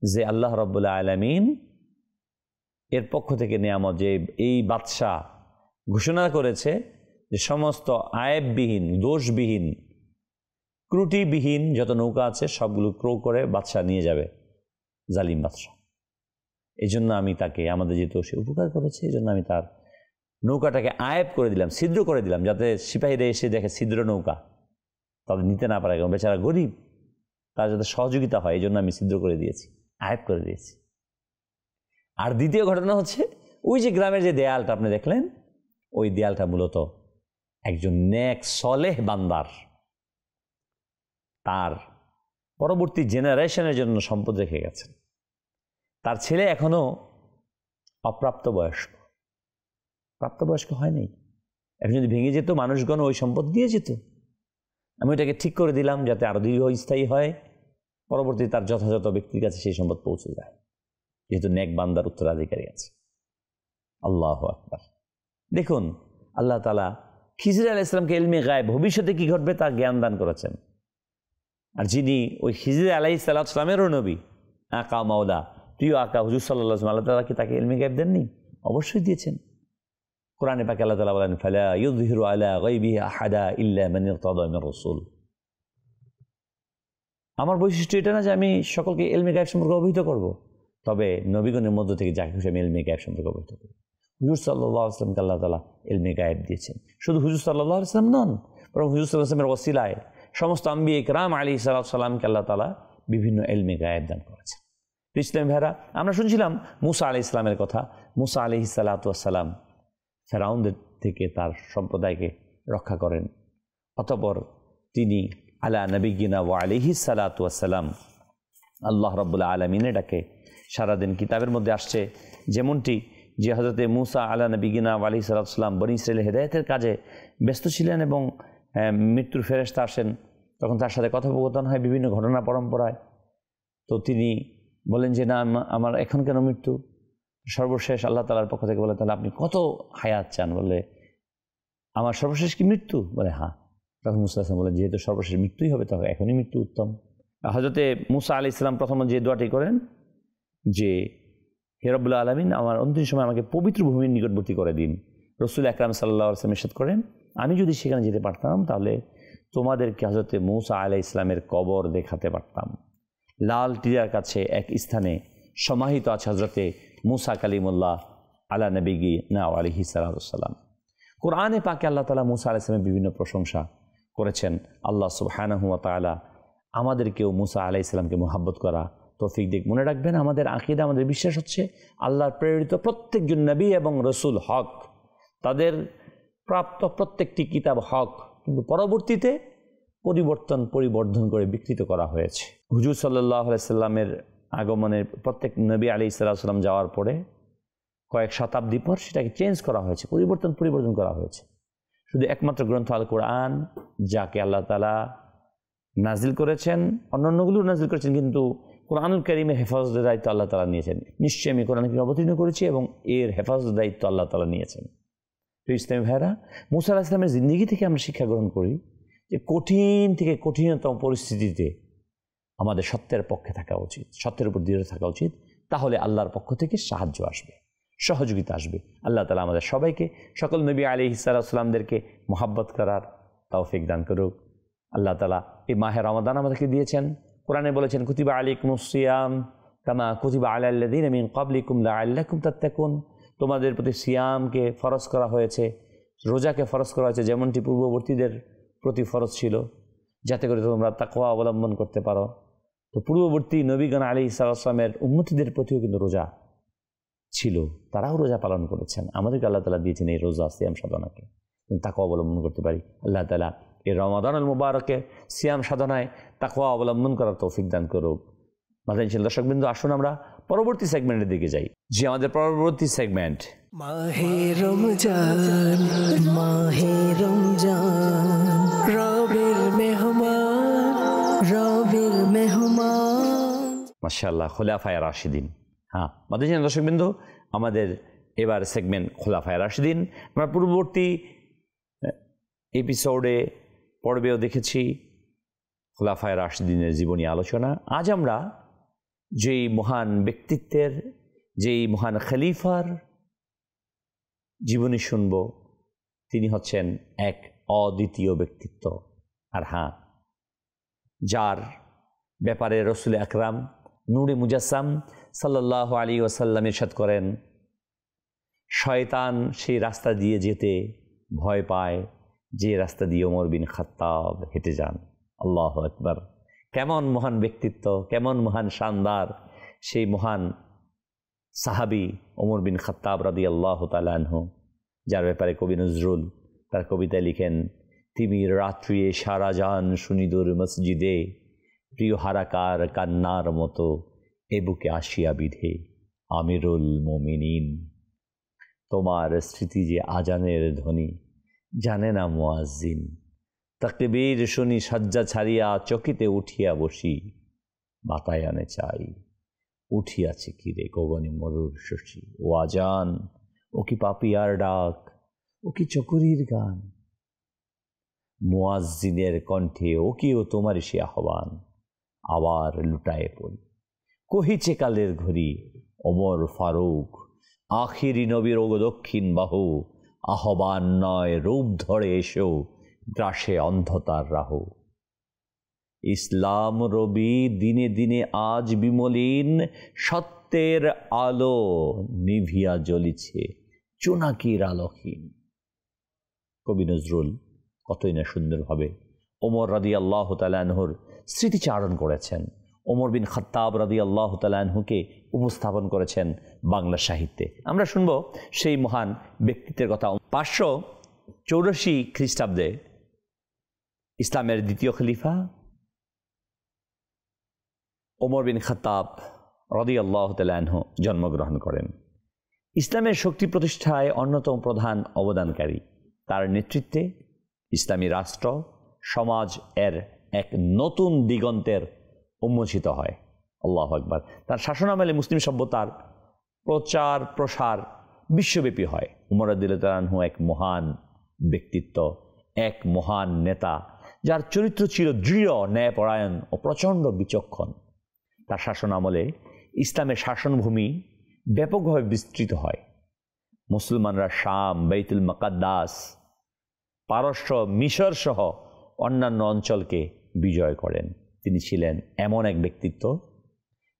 যে আল্লাহ রাব্বুল আলামিন এর পক্ষ থেকে নিয়ামত, যে এই বাদশাহ ঘোষণা করেছে যে সমস্ত আয়েববিহীন, দোষবিহীন, ক্রুটিবিহীন যত নৌকা আছে সবগুলো ক্রো করে বাদশাহ নিয়ে যাবে, জালিম বাদশাহ। এই জন্য আমি তাকে, আমাদের যেহেতু সে উপকার করেছে, এই জন্য আমি তার নৌকাটাকে আয়েব করে দিলাম, ছিদ্র করে দিলাম, যাতে সিপাহীরা এসে দেখে ছিদ্র নৌকা, তাদের নিতে না পারে, কারণ বেচারা গরিব, তার যাতে সহযোগিতা হয়, এই জন্য আমি ছিদ্র করে দিয়েছি, আয়েব করে দিয়েছি। আর দ্বিতীয় ঘটনা হচ্ছে, ওই যে গ্রামের যে দেয়ালটা আপনি দেখলেন, ওই দেয়ালটা মূলত একজন নেক সলেহ বান্দার, তার পরবর্তী জেনারেশনের জন্য সম্পদ রেখে গেছেন। তার ছেলে এখনো অপ্রাপ্তবয়স্ক, প্রাপ্তবয়স্ক হয়নি। এখন যদি ভেঙে যেত, মানুষগণ ওই সম্পদ দিয়ে যেত। আমি ওইটাকে ঠিক করে দিলাম যাতে আরো দীর্ঘস্থায়ী হয়, পরবর্তী তার যথাযথ ব্যক্তির কাছে সেই সম্পদ পৌঁছে যায়, যেহেতু নেক বান্দার উত্তরাধিকারী আছে। আল্লাহু আকবার। দেখুন, আল্লাহ তাআলা খিজির আলাইহিস সালামকে ইলমে গায়ব, ভবিষ্যতে কি ঘটবে তা জ্ঞান দান করেছেন। আর যিনি ওই খিজির আলাইহিস সালামেরও নবী, আকা মাওলা, প্রিয় আকা হুজুর সাল্লাল্লাহু আলাইহি ওয়াসাল্লাম, আল্লাহ তাআলা কি তাকে ইলমে গায়ব দেননি? অবশ্যই দিয়েছেন। কোরআনে পাকে আল্লাহ তাআলা বলেন, ফালা ইউযহিরু আলা গায়বিহি আহাদা ইল্লা মান ইরতাদা মির রাসূল। আমার বৈশিষ্ট্য এটা না যে আমি সকলকে ইলমে গায়ব সম্পর্কে অবহিত করব, তবে নবীগণের মধ্য থেকে যাকে খুশি আমি ইলমে গায়ব সম্পর্কে অবহিত করব। হুজুর সাল্লাল্লাহু আলাইহি ওয়াসাল্লামকে আল্লাহ তাআলা ইলমে গায়ব দিয়েছেন। শুধু হুজুর সাল্লাল্লাহু আলাইহি ওয়াসাল্লাম নন, বরং হুজুর সাল্লাল্লাহু আলাইহি ওয়াসাল্লামের ওসিলায় সমস্ত আম্বিয়া ইকরাম আলাইহিস সালামকে আল্লাহ তাআলা বিভিন্ন ইলমে গায়ব দান করেছেন। ইসলাম ভাইরা, আমরা শুনছিলাম মুসা আলাইহিস সালামের কথা। মুসা আলাইহিস সালাম ফেরাউনদের থেকে তার সম্প্রদায়কে রক্ষা করেন। অতঃপর তিনি আলা নবিয়িনা ওয়া আলাইহিস সালাম আল্লাহ রাব্বুল আলামিনের ডাকে সারাদিন কিতাবের মধ্যে আসছে, যেমনটি যে হযরতে মুসা আলা নবিয়িনা ওয়া আলাইহিস সালাম বনী ইসরাঈলের হেদায়েতের কাজে ব্যস্ত ছিলেন এবং মৃত্যুর ফেরেশতা আসেন, তখন তার সাথে কথোপকথন হয় বিভিন্ন ঘটনা পরম্পরায়। তো তিনি বলেন যে না, আমার এখন কেন মৃত্যু? সর্বশেষ আল্লাহ তাআলার পক্ষ থেকে বলে, তাহলে আপনি কত হায়াত চান? বলে, আমার সর্বশেষ কি মৃত্যু? বলে হ্যাঁ। তখন মুসা আলাইহিস সালাম বলেন, যেহেতু সর্বশেষ মৃত্যুই হবে, তখন এখনই মৃত্যু উত্তম। হযরতে মুসা আলাইহিস সালাম প্রথম যে দোয়াটি করেন যে, হে রব্বুল আলামিন, আমার অন্তিম সময় আমাকে পবিত্র ভূমির নিকটবর্তী করে দিন। রাসূল আকরাম সাল্লাল্লাহু আলাইহি ওয়াসাল্লাম ইরশাদ করেন, আমি যদি সেখানে যেতে পারতাম তাহলে তোমাদেরকে হযরতে মুসা আলাইহিস সালামের কবর দেখাতে পারতাম। লাল টিলার কাছে এক স্থানে সমাহিত আছে হযরতে মুসা কালিমুল্লাহ আলা নবিয়িনা ওয়া আলাইহিস সালাম। কোরআনে পাকে আল্লাহ তাআলা মুসা আলাইহিস সালামের বিভিন্ন প্রশংসা করেছেন। আল্লাহ সুবহানাহু ওয়া তাআলা আমাদেরকেও মুসা আলাইহিস সালামকে মুহাব্বত করা তৌফিক দিক। মনে রাখবেন, আমাদের আকীদা, আমাদের বিশ্বাস হচ্ছে আল্লাহর প্রেরিত প্রত্যেকজন নবী এবং রসুল হক, তাদের প্রাপ্ত প্রত্যেকটি কিতাব হক, কিন্তু পরবর্তীতে পরিবর্ধন করে বিকৃত করা হয়েছে। হুজুর সাল্লাল্লাহু আলাইহি সাল্লামের আগমনের প্রত্যেক নবী আলাইহিস সালাম যাওয়ার পরে কয়েক শতাব্দী পর সেটাকে চেঞ্জ করা হয়েছে, পরিবর্তন করা হয়েছে। শুধু একমাত্র গ্রন্থ আল কোরআন, যাকে আল্লাহ তাআলা নাজিল করেছেন, অন্যান্যগুলো নাজিল করেছেন, কিন্তু কোরআনুল কারীমের হেফাজতের দায়িত্ব আল্লাহ তাআলা নিয়েছেন। নিশ্চয়ই আমি কোরআনকে অবতীর্ণ করেছি এবং এর হেফাজতের দায়িত্ব আল্লাহ তাআলা নিয়েছেন। তো ইসলামী ভাইরা, মুসা আলাইহিস সালামের জিন্দেগি থেকে আমরা শিক্ষা গ্রহণ করি যে কঠিন থেকে কঠিনতম পরিস্থিতিতে আমাদের সত্যের পক্ষে থাকা উচিত, সত্যের উপর দৃঢ় থাকা উচিত। তাহলে আল্লাহর পক্ষ থেকে সাহায্য আসবে, সহযোগিতা আসবে। আল্লাহ তাআলা আমাদের সবাইকে, সকল নবী আলাইহিস সালামদেরকে মুহাব্বত করার তৌফিক দান করুক। আল্লাহ তাআলা এই মাহে রমাদান আমাদেরকে দিয়েছেন। কোরআনে বলেছেন, কুতিবা আলাইকুমুস সিয়াম কামা কুতিবা আলাল লাযিনা মিন ক্বাবলিকুম লাআল্লাকুম তাত্তাকুন। তোমাদের প্রতি সিয়ামকে ফরজ করা হয়েছে, রোজাকে ফরজ করা হয়েছে, যেমনটি পূর্ববর্তীদের প্রতি ফরজ ছিল, যাতে করে তোমরা তাকওয়া অবলম্বন করতে পারো। তো পূর্ববর্তী নবীগণ আলাইহিস সালামের উম্মতিদের প্রতিও কিন্তু রোজা ছিল, তারাও রোজা পালন করেছেন। আমাদেরকে আল্লাহ তাআলা দিয়েছেন এই রোজা, সিয়াম সাধনাকে, তাকওয়া অবলম্বন করতে পারি। আল্লাহ তাআলা এই রমাদানুল মুবারকে সিয়াম সাধনায় তাকওয়া অবলম্বন করার তৌফিক দান করুক। মাদানী দর্শকবৃন্দ, আসুন আমরা পরবর্তী সেগমেন্টের দিকে যাই। যে আমাদের পরবর্তী সেগমেন্ট মাহে রমজান, মাহে রমজান, রবির মেহমান, রবির মেহমান। মাশাআল্লাহ, খুলাফায়ে রাশিদিন। হ্যাঁ মাদানী দর্শকবৃন্দ, আমাদের এবার সেগমেন্ট খুলাফায়ে রাশিদিন। আমরা পূর্ববর্তী এপিসোডে পর্বেও দেখেছি খুলাফায়ে রাশিদিনের জীবনী আলোচনা। আজ আমরা যেই মহান ব্যক্তিত্বের, যেই মহান খলিফার জীবনী শুনব, তিনি হচ্ছেন এক অদ্বিতীয় ব্যক্তিত্ব। আর হ্যাঁ, যার ব্যাপারে রসুল আকরাম নূরে মুজাসসাম সাল্লাল্লাহু আলাইহি ওয়াসাল্লাম ইরশাদ করেন, শয়তান সেই রাস্তা দিয়ে যেতে ভয় পায় যে রাস্তা দিয়ে ওমর বিন খাত্তাব হেঁটে যান। আল্লাহু আকবার! কেমন মহান ব্যক্তিত্ব, কেমন মহান শানদার সেই মহান সাহাবী ওমর বিন খাত্তাব রাদিয়াল্লাহু তাআলা আনহু, যার ব্যাপারে কবি নজরুল তার কবিতায় লিখেন, তিমির রাত্রি সারা জান সুনিদুর মসজিদে, প্রিয় হারাকার কান্নার মতো এ বুকে আসিয়া বিধে, আমিরুল মুমিনিন। তোমার স্মৃতি যে আজানের ধ্বনি, জানে না মুয়াজ্জিন। তাকবীর শুনি সজ্জা ছাড়িয়া চকিতে উঠিয়া বসি, বাতায়নে চাই উঠিয়াছে কিরে গগনে মরুর শশী। ও আজান, ও কি পাপিয়ার ডাক, ও কি চকুরির গান, মুয়াজ্জিনের কণ্ঠে ও কি ও তোমার সে আহ্বান। আবার লুটায়ে পড়ি কহিছে কালের ঘড়ি, ওমর ফারুক আখিরি নবীর ও দক্ষিণ বাহু, আহ্বান নয় রূপ ধরে এসো গ্রাসে অন্ধতার রাহু। ইসলাম রবি দিনে দিনে আজ বিমলিন, সত্যের আলো নিভিয়া জ্বলিছে জোনাকির আলোহীন। কবি নজরুল কতই না সুন্দরভাবে ওমর রাদিয়াল্লাহু তাআলা আনহুর স্মৃতিচারণ করেছেন, ওমর বিন খাত্তাব রাদিয়াল্লাহু তাআলা আনহুকে উপস্থাপন করেছেন বাংলা সাহিত্যে। আমরা শুনব সেই মহান ব্যক্তিত্বের কথা। 584 খ্রিস্টাব্দে ইসলামের দ্বিতীয় খলিফা ওমর বিন খাত্তাব রাদিয়াল্লাহু তাআলা আনহু জন্মগ্রহণ করেন। ইসলামের শক্তি প্রতিষ্ঠায় অন্যতম প্রধান অবদানকারী। তার নেতৃত্বে ইসলামী রাষ্ট্র সমাজ এর এক নতুন দিগন্তের উন্মোচিত হয়। আল্লাহু আকবার! তার শাসনামলে মুসলিম সভ্যতার প্রচার প্রসার বিশ্বব্যাপী হয়। উমর রাদিয়াল্লাহু তাআলা আনহু এক মহান ব্যক্তিত্ব, এক মহান নেতা, যার চরিত্র ছিল দৃঢ়, ন্যায়পরায়ণ ও প্রচণ্ড বিচক্ষণ। তার শাসনামলে ইসলামের শাসনভূমি ব্যাপকভাবে বিস্তৃত হয়। মুসলমানরা শাম, বাইতুল মুকাদ্দাস, পারস্য, মিশর সহ অন্যান্য অঞ্চলকে বিজয় করেন। তিনি ছিলেন এমন এক ব্যক্তিত্ব,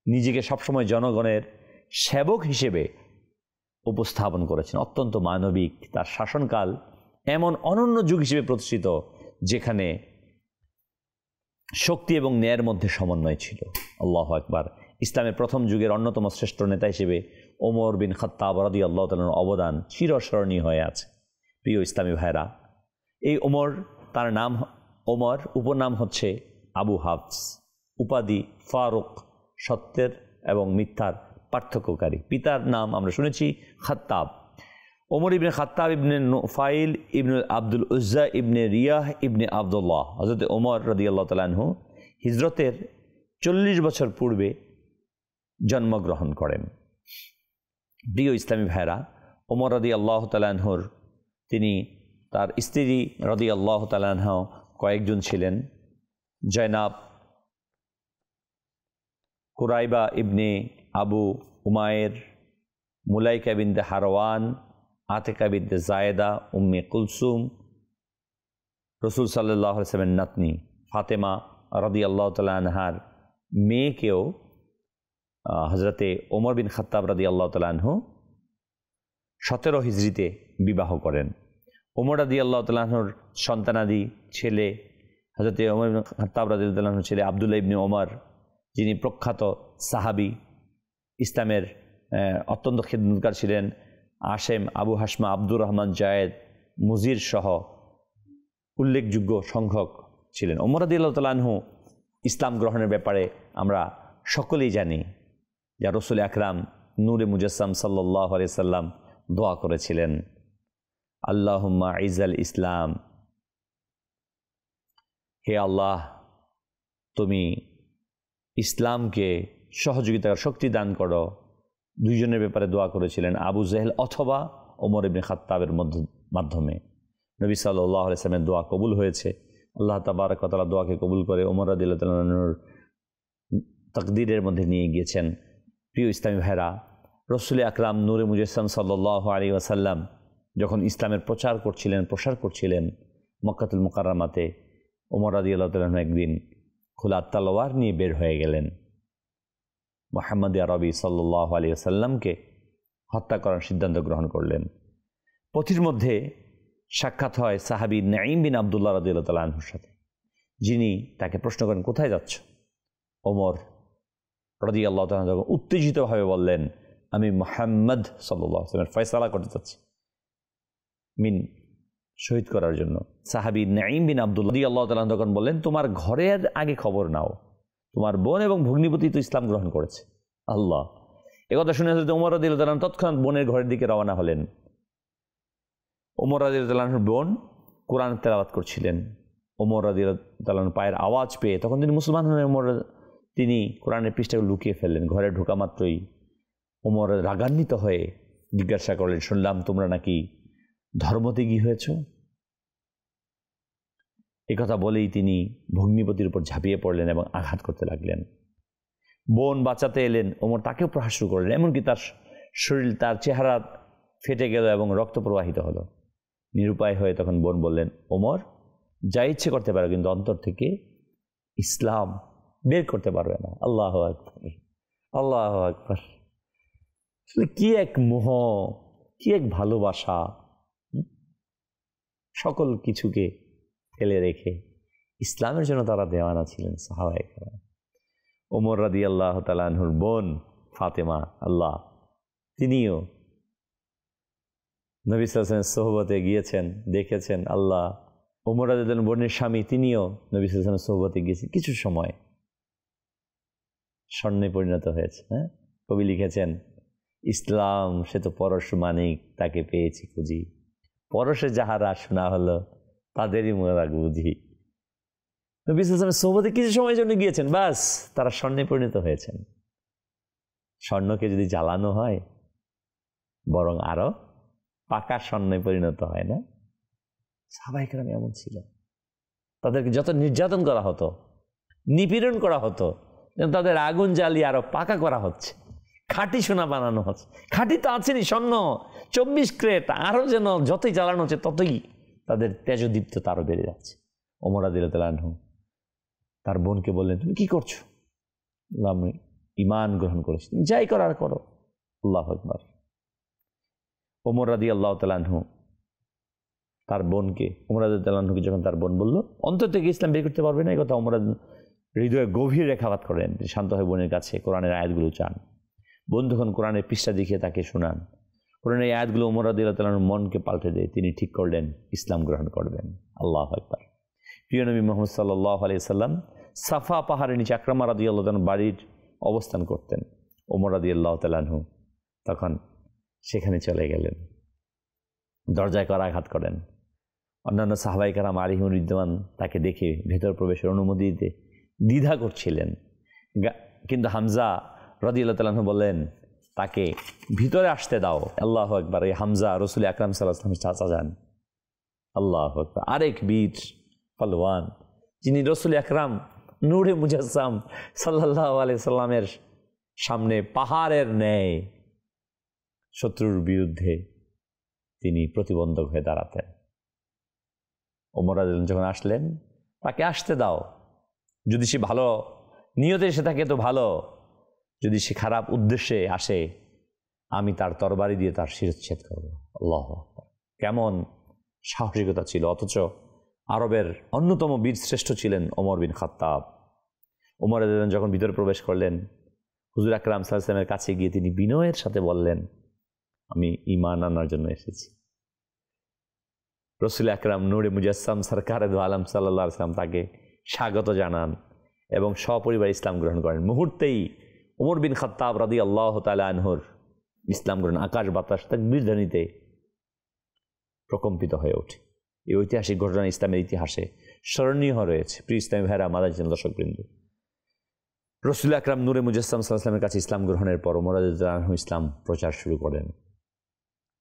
নিজেকে সবসময় জনগণের সেবক হিসেবে উপস্থাপন করেছেন। অত্যন্ত মানবিক। তার শাসনকাল এমন অনন্য যুগ হিসেবে প্রতিষ্ঠিত, যেখানে শক্তি এবং ন্যায়ের মধ্যে সমন্বয় ছিল। আল্লাহু আকবার! ইসলামের প্রথম যুগের অন্যতম শ্রেষ্ঠ নেতা হিসেবে ওমর বিন খাত্তাব রাদিয়াল্লাহু তাআলার অবদান চিরস্মরণীয় হয়ে আছে। প্রিয় ইসলামী ভাইরা, এই ওমর, তার নাম ওমর, উপনাম হচ্ছে আবু হাফস, উপাধি ফারুক, সত্যের এবং মিথ্যার পার্থক্যকারী। পিতার নাম আমরা শুনেছি খাত্তাব। ওমর ইবনে খাত্তাব ইবনে নুফাইল ইবনে আব্দুল উজ্জা ইবনে রিয়াহ ইবনে আবদুল্লাহ। হযরত ওমর রাদিয়াল্লাহু তাআলা আনহু হিজরতের 40 বছর পূর্বে জন্মগ্রহণ করেন। প্রিয় ইসলামী ভাইরা, ওমর রাদিয়াল্লাহু তাআলা আনহুর তিনি তার স্ত্রী রাদিয়াল্লাহু তাআলা আনহা কয়েকজন ছিলেন। জয়নাব, কুরাইবা ইবনে আবু উমায়ের, মুলাইকা বিনতে হারওয়ান, আতিকা বিনতে জায়েদা, উম্মে কুলসুম, রসুল সাল্লাল্লাহু আলাইহি ওয়াসাল্লামের নাতনি ফাতেমা রাদিয়াল্লাহু তাআলা আনহার মেয়েকেও হযরতে ওমর বিন খাত্তাব রাদিয়াল্লাহু তাআলা আনহু 17 হিজরিতে বিবাহ করেন। ওমর রাদিয়াল্লাহু তাআলা আনহুর সন্তানাদি ছেলে হযরতে ওমর বিন খাত্তাব রাদিয়াল্লাহু তাআলা আনহুর ছেলে আব্দুল্লাহ ইবনে ওমর, যিনি প্রখ্যাত সাহাবী, ইসলামের অত্যন্ত খিদমতগার ছিলেন। আশেম, আবু হাসমা, আব্দুর রহমান জায়েদ, মুজির সহ উল্লেখযোগ্য সংখ্যক ছিলেন। ওমর রাদিয়াল্লাহু তাআলা আনহু ইসলাম গ্রহণের ব্যাপারে আমরা সকলেই জানি, যা রসুল আকরাম নূরে মুজাসসাম সাল্লাল্লাহু আলাইহি সাল্লাম দোয়া করেছিলেন, আল্লাহুম্মা ইজ্জাল ইসলাম, হে আল্লাহ তুমি ইসলামকে সহযোগিতা শক্তি দান করো। দুইজনের ব্যাপারে দোয়া করেছিলেন, আবু জেহেল অথবা ওমর ইবনে খাত্তাবের মাধ্যমে। নবী সাল্লাল্লাহু আলাইহি সাল্লামের দোয়া কবুল হয়েছে। আল্লাহ তাবারক ওয়া তাআলা দোয়াকে কবুল করে ওমর রাদিয়াল্লাহু তাআলা আনহুর তাকদীরের মধ্যে নিয়ে গিয়েছেন। প্রিয় ইসলামী ভাইরা, রসুল আকরাম নূরে মুজাসসাম সাল্লাল্লাহু আলাইহি ওয়াসাল্লাম যখন ইসলামের প্রসার করছিলেন মক্কাতুল মুকাররমাতে, ওমর রাদিয়াল্লাহু তাআলা আনহু একদিন খোলা তলোয়ার নিয়ে বের হয়ে গেলেন মুহাম্মদ আরবি সাল্লাল্লাহু আলাইহি ওয়াসাল্লামকে হত্যা করার সিদ্ধান্ত গ্রহণ করলেন। পথির মধ্যে সাক্ষাৎ হয় সাহাবী নাঈম বিন আব্দুল্লাহ রাদিয়াল্লাহু তাআলা আনহুর সাথে, যিনি তাকে প্রশ্ন করেন, কোথায় যাচ্ছ? ওমর রাদিয়াল্লাহু তাআলা যখন উত্তেজিতভাবে বললেন, আমি মুহাম্মদ সাল্লাল্লাহু আলাইহি ওয়াসাল্লামের ফয়সালা করতে যাচ্ছি, শহীদ করার জন্য। সাহাবী নাঈম বিন আব্দুল্লাহ রাদিয়াল্লাহু তাআলা তখন বললেন, তোমার ঘরের আগে খবর নাও, তোমার বোন এবং ভগ্নিপতি তো ইসলাম গ্রহণ করেছে। আল্লাহ! একথা শুনে হযরত ওমর রাদিয়াল্লাহু তাআলা তৎক্ষণাৎ বোনের ঘরের দিকে রওনা হলেন। ওমর রাদিয়াল্লাহু তাআলার বোন কোরআন তেলাওয়াত করছিলেন। ওমর রাদিয়াল্লাহু তাআলার পায়ের আওয়াজ পেয়ে, তখন তিনি মুসলমান হলেন, তিনি কোরআনের পৃষ্ঠাকে লুকিয়ে ফেললেন। ঘরে ঢোকা মাত্রই ওমর রাগান্বিত হয়ে জিজ্ঞাসা করলেন, শুনলাম তোমরা নাকি ধর্মত্যাগী হয়েছ? একথা বলেই তিনি ভগ্নিপতির উপর ঝাঁপিয়ে পড়লেন এবং আঘাত করতে লাগলেন। বোন বাঁচাতে এলেন, ওমর তাকেও প্রহার শুরু করলেন, এমনকি তার শরীর, তার চেহারা ফেটে গেল এবং রক্ত প্রবাহিত হলো। নিরুপায় হয়ে তখন বোন বললেন, ওমর যা ইচ্ছে করতে পারো, কিন্তু অন্তর থেকে ইসলাম বের করতে পারবে না। আল্লাহু আকবার, আল্লাহু আকবার! কি এক মোহ, কি এক ভালোবাসা! সকল কিছুকে ফেলে রেখে ইসলামের জন্য তারা দেওয়ানা ছিলেন সাহাবায়ে কেরাম। ওমর রাদিয়াল্লাহু তাআলা আনহুর বোন ফাতেমা, আল্লাহ, তিনিও নবী সাল্লাল্লাহু আলাইহি ওয়াসাল্লামের সোহবতে গিয়েছেন, দেখেছেন। আল্লাহ! ওমর রাদিয়াল্লাহু আনহু বোনের স্বামী, তিনিও নবী সাল্লাল্লাহু আলাইহি ওয়াসাল্লামের সোহবতে গিয়েছেন, কিছু সময় স্বর্ণে পরিণত হয়েছে। হ্যাঁ, কবি লিখেছেন, ইসলাম সে তো পরশ মানিক, তাকে পেয়েছি খুঁজি, পরশে যাহারা শোনা হলো তাদেরই মোরাগ বুঝি। নবী সাল্লাল্লাহু আলাইহি ওয়াসাল্লামের সোহবতে কিছু সময়ের জন্য গিয়েছেন, বাস তারা স্বর্ণে পরিণত হয়েছেন। স্বর্ণকে যদি জ্বালানো হয় বরং আরো পাকা স্বর্ণে পরিণত হয় না? সাহাবায়ে কেরাম এমন ছিল। তাদেরকে যত নির্যাতন করা হতো, নিপীড়ন করা হতো, যেন তাদের আগুন জ্বালিয়ে আরো পাকা করা হচ্ছে, খাঁটি সোনা বানানো হচ্ছে। খাঁটি তো আছেনি, স্বর্ণ 24 ক্যারেট, আরো যেন যতই জ্বালানো হচ্ছে ততই তাদের তেজদীপ্ততা আরো বেড়ে যাচ্ছে। ওমর রাদিয়াল্লাহু তাআলা আনহু তার বোনকে বললেন, তুমি কি করছো? আমি ঈমান গ্রহণ করেছি, যাই করার করো। আল্লাহু আকবার! ওমর রাদিয়াল্লাহু তাআলা আনহু তার বোনকে, ওমর রাদিয়াল্লাহু তাআলা আনহুকে যখন তার বোন বলল, অন্তর থেকে ইসলাম বের করতে পারবে না, এই কথা ওমর হৃদয়ে গভীর রেখাপাত করেন। তিনি শান্ত হয়ে বোনের কাছে কোরআনের আয়াতগুলো চান। বোন তখন কোরআনের পৃষ্ঠা দেখিয়ে তাকে শোনান। কোরআনের এই আয়াতগুলো ওমর রাদিয়াল্লাহু তাআলা আনহুর মনকে পাল্টে দেয়। তিনি ঠিক করলেন ইসলাম গ্রহণ করবেন। আল্লাহু আকবার! প্রিয় নবী মুহাম্মদ সাল্লাল্লাহু আলাইহি ওয়াসাল্লাম সাফা পাহাড়ের নিচে আকরামা রাদিয়াল্লাহু তাআলা বাড়ির অবস্থান করতেন। ওমর রাদিয়াল্লাহু তাআলা আনহু তখন সেখানে চলে গেলেন, দরজায় করাঘাত করেন। অন্যান্য সাহাবায়ে কেরাম আলাইহিম রিদওয়ান তাকে দেখে ভেতর প্রবেশের অনুমতি দিতে দ্বিধা করছিলেন, কিন্তু হামজা রাদিয়াল্লাহু তাআলা আনহু বললেন, তাকে ভিতরে আসতে দাও। আল্লাহু আকবার! এই হামজা রাসূল আকরাম সাল্লাল্লাহু আলাইহি ওয়াসাল্লামের চাচা যান। আল্লাহু আকবার! আরেক বীর পালোয়ান, যিনি রাসূল আকরাম নূরে মুজাসসাম সাল্লাল্লাহু আলাইহি সাল্লামের সামনে পাহাড়ের ন্যায় শত্রুর বিরুদ্ধে তিনি প্রতিবন্ধক হয়ে দাঁড়াতেন। ওমর রাদিয়াল্লাহু যখন আসলেন, তাকে আসতে দাও, যদি সে ভালো নিয়তে এসে থাকে তো ভালো, যদি সে খারাপ উদ্দেশ্যে আসে আমি তার তরবারি দিয়ে তার শিরচ্ছেদ করব। আল্লাহু আকবার! কেমন সাহসিকতা ছিল! অথচ আরবের অন্যতম বীর শ্রেষ্ঠ ছিলেন ওমর বিন খাত্তাব। ওমর রাদিয়াল্লাহু যখন ভিতরে প্রবেশ করলেন, হুজুর আকরাম সাল্লাল্লাহু আলাইহি ওয়াসাল্লামের কাছে গিয়ে তিনি বিনয়ের সাথে বললেন, আমি ঈমান আনার জন্য এসেছি। রাসূল আকরাম নূরে মুজাসসাম সরকারে দু আলম সাল্লাল্লাহু আলাইহি ওয়াসাল্লাম তাকে স্বাগত জানান এবং সপরিবার ইসলাম গ্রহণ করেন। মুহূর্তেই ওমর বিন খাত্তাব রাদিয়াল্লাহু তাআলা আনহুর ইসলাম গ্রহণ আকাশ বাতাস তাকবীর ধ্বনিতে প্রকম্পিত হয়ে ওঠে। এই ঐতিহাসিক ঘটনা ইসলামের ইতিহাসে স্মরণীয় রয়েছে। প্রিয় ইসলামী ভাইরা, মাদানী দর্শকবৃন্দ, রাসূল আকরাম নূরে মুজাসসাম সাল্লাল্লাহু আলাইহি ওয়াসাল্লামের কাছে ইসলাম গ্রহণের পর ওমর রাদিয়াল্লাহু আনহু ইসলাম প্রচার শুরু করেন।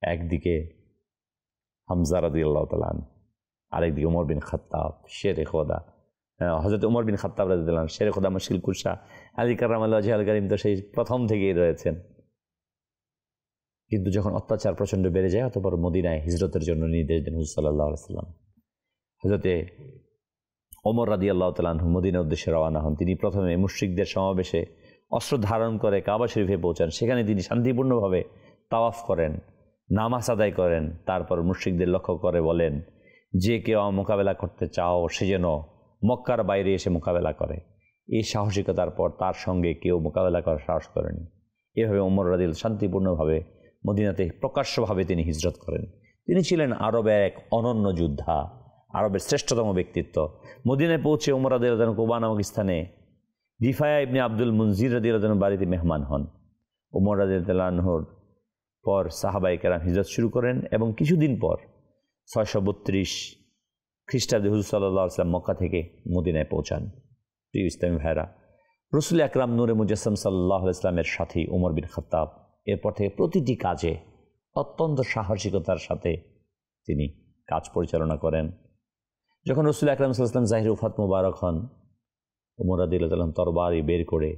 একদিকে হামজা রাদিয়াল্লাহু তাআলা আনহু, আরেকদিকে ওমর বিন খাত্তাব শেরে খোদা, হযরত ওমর বিন খাত্তাব রাদিয়াল্লাহু আনহু শেরে খোদা মুশকিল কুশা আলী কারামাল্লাহু ওয়াজহাল কারীম তো সেই প্রথম থেকেই রয়েছেন। কিন্তু যখন অত্যাচার প্রচণ্ড বেড়ে যায়, অতঃপর মদিনায় হিজরতের জন্য নির্দেশ দেন হুজুর সাল্লাল্লাহু আলাইহি ওয়াসাল্লাম। হযরতে ওমর রাদিয়াল্লাহু তাআলা আনহু মদিনার উদ্দেশ্যে রওনা হন। তিনি প্রথমে মুশরিকদের সমাবেশে অস্ত্র ধারণ করে কাবা শরীফে পৌঁছান। সেখানে তিনি শান্তিপূর্ণভাবে তাওয়াফ করেন, নামাজ আদায় করেন। তারপর মুশরিকদের লক্ষ্য করে বলেন, যে কেউ মোকাবেলা করতে চাও সে যেন মক্কার বাইরে এসে মোকাবেলা করে। এই সাহসিকতার পর তার সঙ্গে কেউ মোকাবেলা করার সাহস করেনি। এভাবে ওমর রাদিয়াল্লাহু শান্তিপূর্ণভাবে মদিনাতে প্রকাশ্যভাবে তিনি হিজরত করেন। তিনি ছিলেন আরবের এক অনন্য যোদ্ধা, আরবের শ্রেষ্ঠতম ব্যক্তিত্ব। মদিনায় পৌঁছে ওমর রাদিয়াল্লাহু তাআলা কুবা নামক স্থানে রিফায়া ইবনে আব্দুল মুনজির রাদিয়াল্লাহু তাআলার বাড়িতে মেহমান হন। ওমর রাদিয়াল্লাহু আনহুর পর সাহাবায়ে কেরাম হিজরত শুরু করেন এবং কিছুদিন পর 632 খ্রিস্টাব্দে হুজুর সাল্লাল্লাহু আলাইহি ওয়াসাল্লাম মক্কা থেকে মদিনায় পৌঁছান। প্রিয় ইসলামী ভাইরা, রাসূল আকরাম নূরে মুজাসসাম সাল্লাল্লাহু আলাইহি ওয়াসাল্লামের সাথী ওমর বিন খাত্তাব এরপর থেকে প্রতিটি কাজে অত্যন্ত সাহসিকতার সাথে তিনি কাজ পরিচালনা করেন। যখন রাসূল আকরাম সাল্লাল্লাহু আলাইহি ওয়াসাল্লাম জাহির ওফাত মুবারক হন, ওমর রাদিয়াল্লাহু তাআলা তরবারি বের করে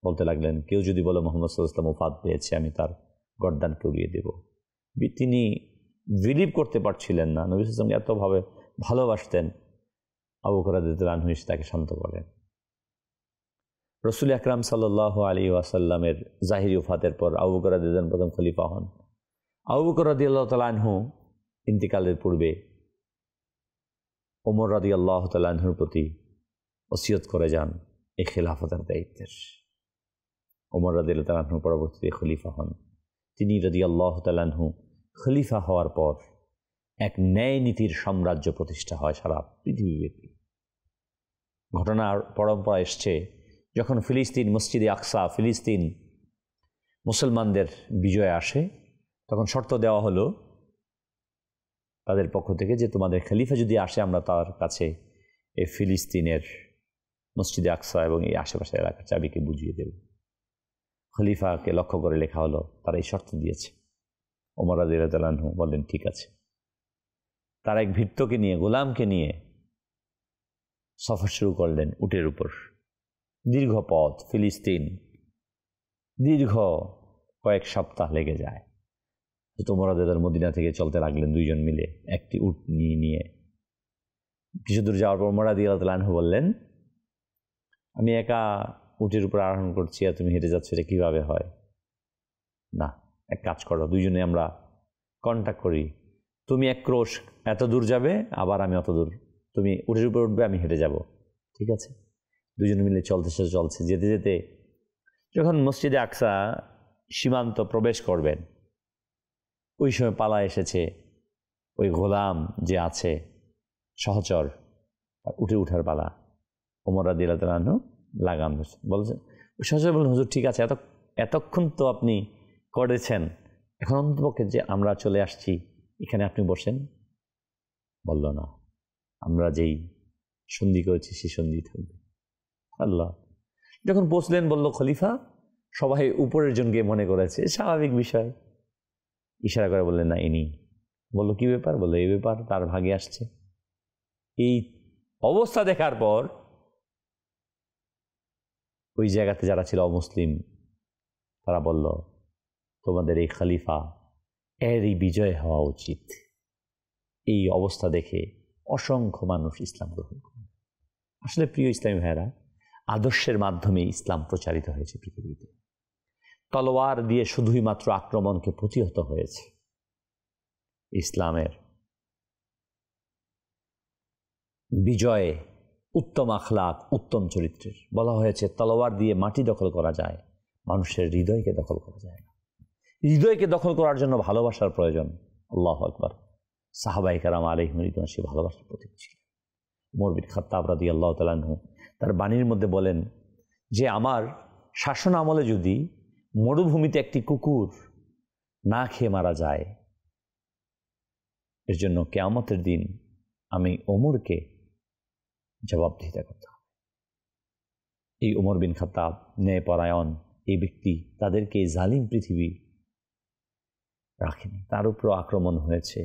বলতে লাগলেন, কেউ যদি বলে মুহাম্মদ সাল্লাল্লাহু আলাইহি ওয়াসাল্লাম ওফাত পেয়েছে, আমি তার গর্দানকে উড়িয়ে দেব। তিনি বিলিভ করতে পারছিলেন না, নবী সাল্লাল্লাহু আলাইহি ওয়াসাল্লামকে এতভাবে ভালোবাসতেন। আবু বকর রাদিয়াল্লাহু আনহু এসে তাকে শান্ত করেন। রাসূল আকরাম সাল্লাল্লাহু আলাইহি ওয়াসাল্লামের জাহিরি ওফাতের পর আবু বকর রাদিয়াল্লাহু আনহু প্রথম খলিফা হন। আবু বকর রাদিয়াল্লাহু তাআলা আনহু ইন্তিকালের পূর্বে ওমর রাদিয়াল্লাহু তাআলা আনহুর প্রতি ওসিয়ত করে যান এই খেলাফতের দায়িত্বের। ওমর রাদিয়াল্লাহু তাআলা আনহু পরবর্তীতে খলিফা হন। তিনি রাদিয়াল্লাহু তাআলা আনহু খলিফা হওয়ার পর এক ন্যায় নীতির সাম্রাজ্য প্রতিষ্ঠা হয় সারা পৃথিবীব্যাপী। ঘটনার পরম্পরা এসছে, যখন ফিলিস্তিন মসজিদে আকসা, ফিলিস্তিন মুসলমানদের বিজয় আসে, তখন শর্ত দেওয়া হলো তাদের পক্ষ থেকে যে তোমাদের খলিফা যদি আসে আমরা তার কাছে এই ফিলিস্তিনের মসজিদে আকসা এবং এই আশেপাশের এলাকার চাবিকে বুঝিয়ে দেব। খলিফাকে লক্ষ্য করে লেখা হলো, তারা এই শর্ত দিয়েছে। ওমর রাদিয়াল্লাহু তাআলা আনহু বললেন, ঠিক আছে। তারা এক ভৃত্যকে নিয়ে, গোলামকে নিয়ে সফর শুরু করলেন উটের উপর। দীর্ঘ পথ, ফিলিস্তিন, দীর্ঘ কয়েক সপ্তাহ লেগে যায়। ওমর রাদিয়াল্লাহু তাআলা মদিনা থেকে চলতে লাগলেন দুইজন মিলে একটি উট নিয়ে। কিছু দূর যাওয়ার পর ওমর রাদিয়াল্লাহু তাআলা আনহু বললেন, আমি একা উটের উপর আরোহণ করছি আর তুমি হেঁটে যাচ্ছ, এটা কীভাবে হয়? না, এক কাজ করো, দুইজনে আমরা কন্ট্যাক্ট করি। তুমি এক ক্রোশ এত দূর যাবে, আবার আমি অত দূর, তুমি উটের উপর উঠবে, আমি হেঁটে যাব, ঠিক আছে? দুজন মিলে চলছে যেতে যেতে যখন মসজিদে আকসা সীমান্ত প্রবেশ করবেন, ওই সময় পালা এসেছে ওই গোলাম যে আছে সহচর, উঠে উঠার পালা। ওমর রাদিয়াল্লাহু তাআলা আনহু লাগাম বলছে, সহচর বললেন, হুজুর ঠিক আছে, এতক্ষণ তো আপনি করেছেন, এখন অন্তপক্ষে যে আমরা চলে আসছি এখানে আপনি বসেন। বলল না, আমরা যেই সন্ধি করেছি সেই সন্ধি থাকবে। আল্লাহ যখন বসলেন বলল, খলিফা, সবাই উপরের জনকে মনে করেছে, স্বাভাবিক বিষয়। ইশারা করে বললেন, না ইনি। বলল, কি ব্যাপার? বললো, এই ব্যাপার, তার ভাগে আসছে। এই অবস্থা দেখার পর ওই জায়গাতে যারা ছিল অমুসলিম, তারা বলল, তোমাদের এই খলিফা, এরই বিজয় হওয়া উচিত। এই অবস্থা দেখে অসংখ্য মানুষ ইসলাম গ্রহণ করে। আসলে প্রিয় ইসলামী ভাইয়েরা, আদর্শের মাধ্যমে ইসলাম প্রচারিত হয়েছে পৃথিবীতে। তলোয়ার দিয়ে শুধুই মাত্র আক্রমণকে প্রতিহত হয়েছে। ইসলামের বিজয়ে উত্তম আখলাক, উত্তম চরিত্রের বলা হয়েছে, তলোয়ার দিয়ে মাটি দখল করা যায়, মানুষের হৃদয়কে দখল করা যায় না। হৃদয়কে দখল করার জন্য ভালোবাসার প্রয়োজন। আল্লাহু আকবার। সাহাবায়ে কেরাম আলাইহিম রিদওয়ান সেই ভালোবাসার প্রতীক ছিল। ওমর বিন খাত্তাব রাদিয়াল্লাহু তাআলা আনহু তার বাণীর মধ্যে বলেন যে, আমার শাসন আমলে যদি মরুভূমিতে একটি কুকুর না খেয়ে মারা যায়, এর জন্য কিয়ামতের দিন আমি ওমরকে জবাবদিহিতা করতে হবে। এই ওমর বিন খাত্তাব ন্যায়পরায়ণ এই ব্যক্তি, তাদেরকে জালিম পৃথিবী রাখেনি, তার উপর আক্রমণ হয়েছে।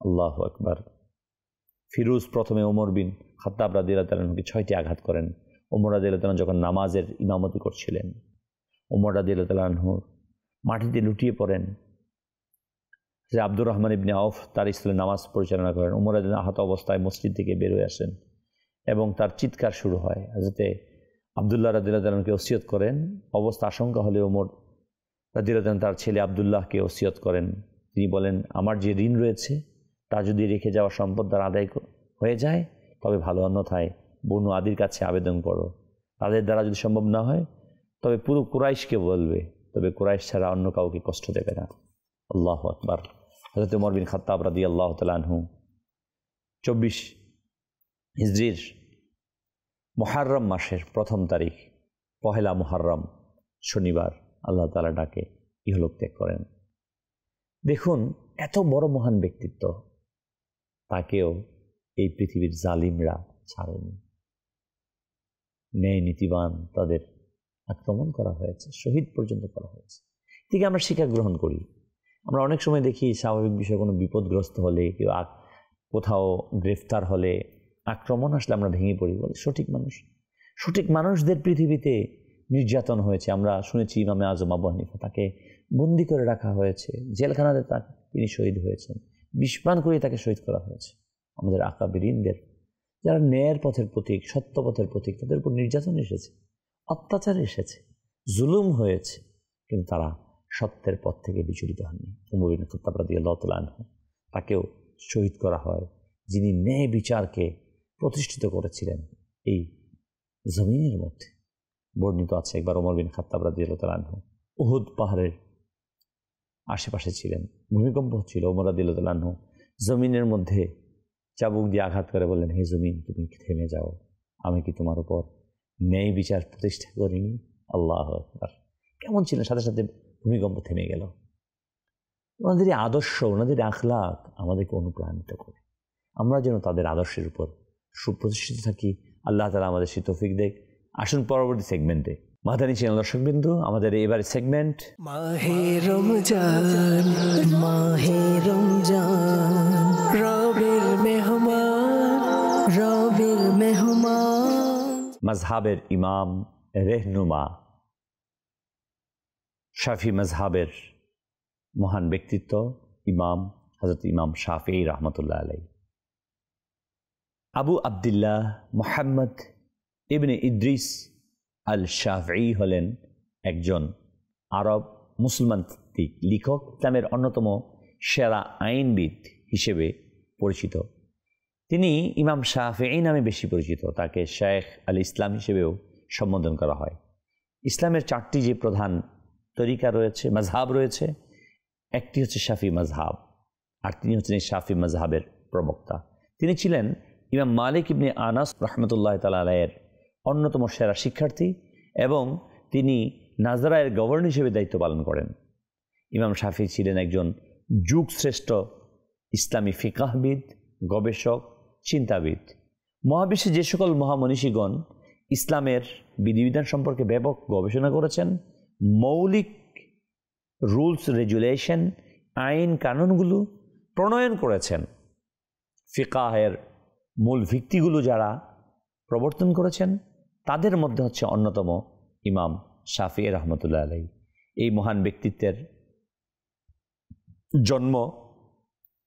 আল্লাহু আকবার। ফিরোজ প্রথমে ওমর বিন খাত্তাব রাদিয়াল্লাহু তাআলা আনহুকে 6টি আঘাত করেন। ওমর রাদিয়াল্লাহু তাআলা যখন নামাজের ইমামতি করছিলেন, ওমর রাদিয়াল্লাহু তাআলা আনহু মাটিতে লুটিয়ে পড়েন। যে আব্দুর রহমান ইবনে আউফ তার স্থলে নামাজ পরিচালনা করেন। ওমর রাদিয়াল্লাহু আহত অবস্থায় মসজিদ থেকে বের হয়ে আসেন এবং তার চিৎকার শুরু হয়। হযরতে আব্দুল্লাহ রাদিয়াল্লাহু তাআলাকে ওসিয়ত করেন। অবস্থা আশঙ্কা হলে ওমর রাদিয়াল্লাহু তাআলা তার ছেলে আব্দুল্লাহকে ওসিয়ত করেন। তিনি বলেন, আমার যে ঋণ রয়েছে তা যদি রেখে যাওয়া সম্পদ দ্বারা আদায় হয়ে যায় তবে ভালো, অন্যথায় বনু আদির কাছে আবেদন করো। তাদের দ্বারা যদি সম্ভব না হয় তবে পুরো কুরাইশকে বলবে, তবে কুরাইশ ছাড়া অন্য কাউকে কষ্ট দেবে না। আল্লাহু আকবার। হযরত ওমর বিন খাত্তাব রাদিয়াল্লাহু তাআলা আনহু 24 হিজরির মুহররম মাসের প্রথম তারিখ, পহেলা মুহররম শনিবার, আল্লাহ তাআলা ডাকে ইহলোক ত্যাগ করেন। দেখুন, এত বড় মহান ব্যক্তিত্ব, তাকেও এই পৃথিবীর জালিমরা ছাড়েনি। ন্যায় নীতিবান তাদের আক্রমণ করা হয়েছে, শহীদ পর্যন্ত করা হয়েছে। থেকে আমরা শিক্ষা গ্রহণ করি। আমরা অনেক সময় দেখি স্বাভাবিক বিষয়ে কোনো বিপদগ্রস্ত হলে, কেউ কোথাও গ্রেফতার হলে, আক্রমণ আসলে আমরা ভেঙে পড়ি, বলে সঠিক মানুষদের পৃথিবীতে নির্যাতন হয়েছে। আমরা শুনেছি ইমামে আজম আবু হানিফা, তাকে বন্দি করে রাখা হয়েছে, জেলখানাতে তিনি শহীদ হয়েছেন, বিষপান করে তাকে শহীদ করা হয়েছে। আমাদের আকাবিরিনদের, যারা ন্যায়ের পথের প্রতীক, সত্য পথের প্রতীক, তাদের উপর নির্যাতন এসেছে, অত্যাচার এসেছে, জুলুম হয়েছে, কিন্তু তারা সত্যের পথ থেকে বিচলিত হননি। ওমর বিন খাত্তাব রাদিয়াল্লাহু তাআলা আনহু, তাকেও শহীদ করা হয়, যিনি ন্যায় বিচারকে প্রতিষ্ঠিত করেছিলেন এই জমিনের মধ্যে। বর্ণিত আছে একবার ওমর বিন খাত্তাব রাদিয়াল্লাহু তাআলা আনহু উহুদ পাহাড়ের আশেপাশে ছিলেন, ভূমিকম্প হচ্ছিল। ওমর রাদিয়াল্লাহু তাআলা আনহু জমিনের মধ্যে চাবুক দিয়ে আঘাত করে বললেন, হে জমিন, তুমি থেমে যাও, আমি কি তোমার উপর ন্যায় বিচার প্রতিষ্ঠা করিনি? আল্লাহু আকবার। কেমন ছিলেন? সাথে সাথে ভূমিকম্প থেমে গেল। ওনাদের আদর্শ, ওনাদের আখলাক আমাদেরকে অনুপ্রাণিত করে। আমরা যেন তাদের আদর্শের উপর সুপ্রতিষ্ঠিত থাকি। আল্লাহ তাআলা আমাদের সেই তৌফিক দেয়। আসুন পরবর্তী সেগমেন্টে। মাদানী চ্যানেল দর্শকবৃন্দু, আমাদের এবারে সেগমেন্ট মাহে রমজান, মাহে রমজান, রবির মেহমান, রবির মেহমান। মাজহাবের ইমাম, রেহনুমা, শাফি মাজহাবের মহান ব্যক্তিত্ব ইমাম হযরত ইমাম শাফিঈ রাহমাতুল্লাহ আলাইহি। আবু আবদুল্লাহ মুহাম্মদ ইবনে ইদ্রিস আল শাফিঈ হলেন একজন আরব মুসলমান লেখক, ইসলামের অন্যতম সেরা আইনবিদ হিসেবে পরিচিত। তিনি ইমাম শাফিঈ নামে বেশি পরিচিত। তাকে শেখ আল ইসলাম হিসেবেও সম্বোধন করা হয়। ইসলামের 4টি যে প্রধান তরিকা রয়েছে, মাজহাব রয়েছে, একটি হচ্ছে শাফি মাজহাব, আর তিনি হচ্ছেন এই শাফি মাজহাবের প্রবক্তা। তিনি ছিলেন ইমাম মালিক ইবনে আনাস রাহমাতুল্লাহ তাআলা আলাইহির অন্যতম সেরা শিক্ষার্থী এবং তিনি নাজরায়ের গভর্নর হিসেবে দায়িত্ব পালন করেন। ইমাম শাফি ছিলেন একজন যুগশ্রেষ্ঠ ইসলামী ফিকাহবিদ, গবেষক, চিন্তাবিদ। মহাবিশ্বে যে সকল মহামনীষীগণ ইসলামের বিধিবিধান সম্পর্কে ব্যাপক গবেষণা করেছেন, মৌলিক রুলস রেগুলেশন, আইন কানুনগুলো প্রণয়ন করেছেন, ফিকাহের মূল ভিত্তিগুলো যারা প্রবর্তন করেছেন, তাদের মধ্যে হচ্ছে অন্যতম ইমাম শাফিঈ রাহমাতুল্লাহ আলাইহি। এই মহান ব্যক্তিত্বের জন্ম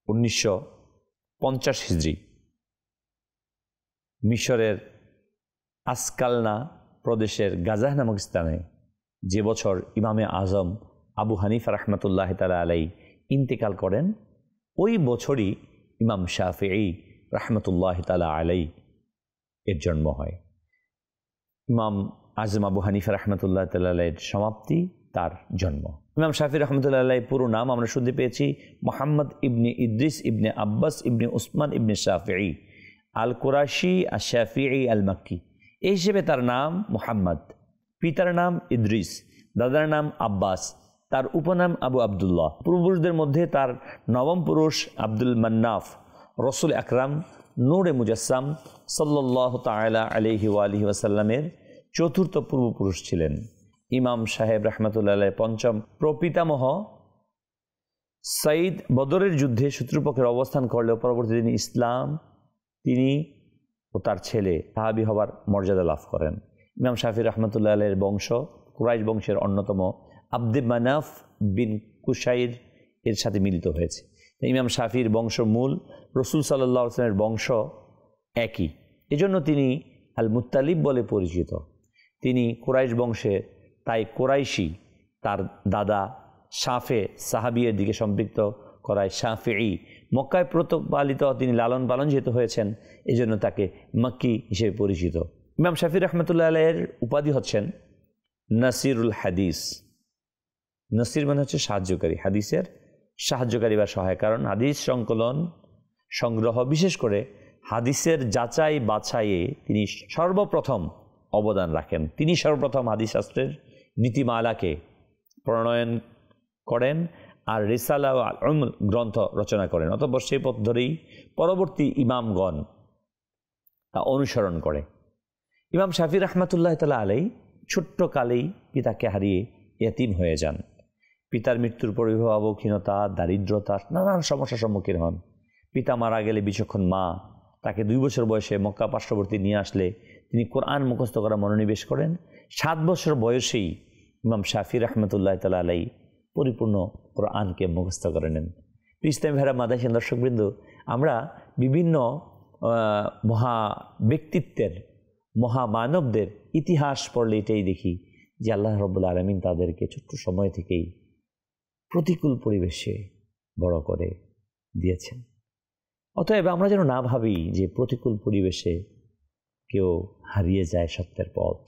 1950 হিজরি মিশরের আসকালনা প্রদেশের গাজাহ নামক স্থানে, যে বছর ইমামে আজম আবু হানিফা রাহমাতুল্লাহ তাআলা আলাইহি ইন্তেকাল করেন, ওই বছরই ইমাম শাফিঈ রাহমাতুল্লাহ তাআলা আলাইহি এর জন্ম হয়। ইমাম আজম আবু হানিফা রাহমাতুল্লাহ তাআলা আলাইহির সমাপ্তি, তার জন্ম। ইমাম শাফিঈ রাহমাতুল্লাহ আলাইহি পুরো নাম আমরা শুনতে পেয়েছি, মুহাম্মদ ইবনে ইদ্রিস ইবনে আব্বাস ইবনে উসমান ইবনে শাফিঈ আল কুরাশি আশ শাফিঈ আল মাক্কি। এই হিসেবে তার নাম মুহাম্মদ, পিতার নাম ইদ্রিস, দাদার নাম আব্বাস, তার উপনাম আবু আবদুল্লাহ। পূর্বপুরুষদের মধ্যে তার নবম পুরুষ আব্দুল মান্নাফ রসুল আকরাম নূরে মুজাসসাম সাল্লাল্লাহু তাআলা আলাইহি ওয়া আলিহি ওয়াসাল্লামের চতুর্থ পূর্বপুরুষ ছিলেন। ইমাম সাহেব রাহমাতুল্লাহ আলাইহি পঞ্চম প্রপিতামহ সাইদ বদরের যুদ্ধে শত্রুপক্ষের অবস্থান করলেও পরবর্তী দিন ইসলাম তিনি ও তার ছেলে সাহাবী হবার মর্যাদা লাভ করেন। ইমাম শাফিঈ রাহমাতুল্লাহ আলাইহির বংশ কুরাইশ বংশের অন্যতম আব্দে মানাফ বিন কুশাইর এর সাথে মিলিত হয়েছে। ইমাম শাফির বংশ মূল রসুল সাল্লাল্লাহু আলাইহি ওয়াসাল্লামের বংশ একই, এজন্য তিনি আল মুত্তালিব বলে পরিচিত। তিনি কুরাইশ বংশে, তাই কুরাইশি। তার দাদা শাফে সাহাবিয়ের দিকে সম্পৃক্ত করায় শাফিঈ। মক্কায় প্রতিপালিত তিনি লালন পালন যেহেতু হয়েছেন, এজন্য তাকে মক্কি হিসেবে পরিচিত। ইমাম শাফি রহমতুল্লাহ আলাইহির উপাধি হচ্ছেন নাসিরুল হাদিস। নাসির মানে হচ্ছে সাহায্যকারী, হাদিসের সাহায্যকারী বা সহায়। কারণ হাদিস সংকলন সংগ্রহ, বিশেষ করে হাদিসের যাচাই বাছাইয়ে তিনি সর্বপ্রথম অবদান রাখেন। তিনি সর্বপ্রথম হাদিস শাস্ত্রের নীতিমালাকে প্রণয়ন করেন আর রিসালা ও আল-উল গ্রন্থ রচনা করেন। অতঃপর সেই পথ ধরেই পরবর্তী ইমামগণ তা অনুসরণ করে। ইমাম শাফি রহমতুল্লাহ তাআলা আলাইহি ছোট্ট কালেই পিতাকে হারিয়ে ইয়তীম হয়ে যান। পিতার মৃত্যুর পর অবক্ষীণতা, দারিদ্রতা, নানান সমস্যার সম্মুখীন হন। পিতা মারা গেলে বিচক্ষণ মা তাকে 2 বছর বয়সে মক্কা পার্শ্ববর্তী নিয়ে আসলে তিনি কোরআন মুখস্থ করা মনোনিবেশ করেন। 7 বছর বয়সেই ইমাম শাফি রহমতুল্লাহ তাআলা আলাইহি পরিপূর্ণ কোরআনকে মুখস্থ করে নেন। ইসলামী ভাইরা মাদাসীন দর্শকবৃন্দ, আমরা বিভিন্ন মহা ব্যক্তিত্বের, মহামানবদের ইতিহাস পড়লে এটাই দেখি যে আল্লাহ রাব্বুল আলামিন তাদেরকে ছোট্ট সময় থেকেই প্রতিকূল পরিবেশে বড় করে দিয়েছেন। অতএব আমরা যেন না ভাবি যে প্রতিকূল পরিবেশে কেউ হারিয়ে যায় সত্যের পথ,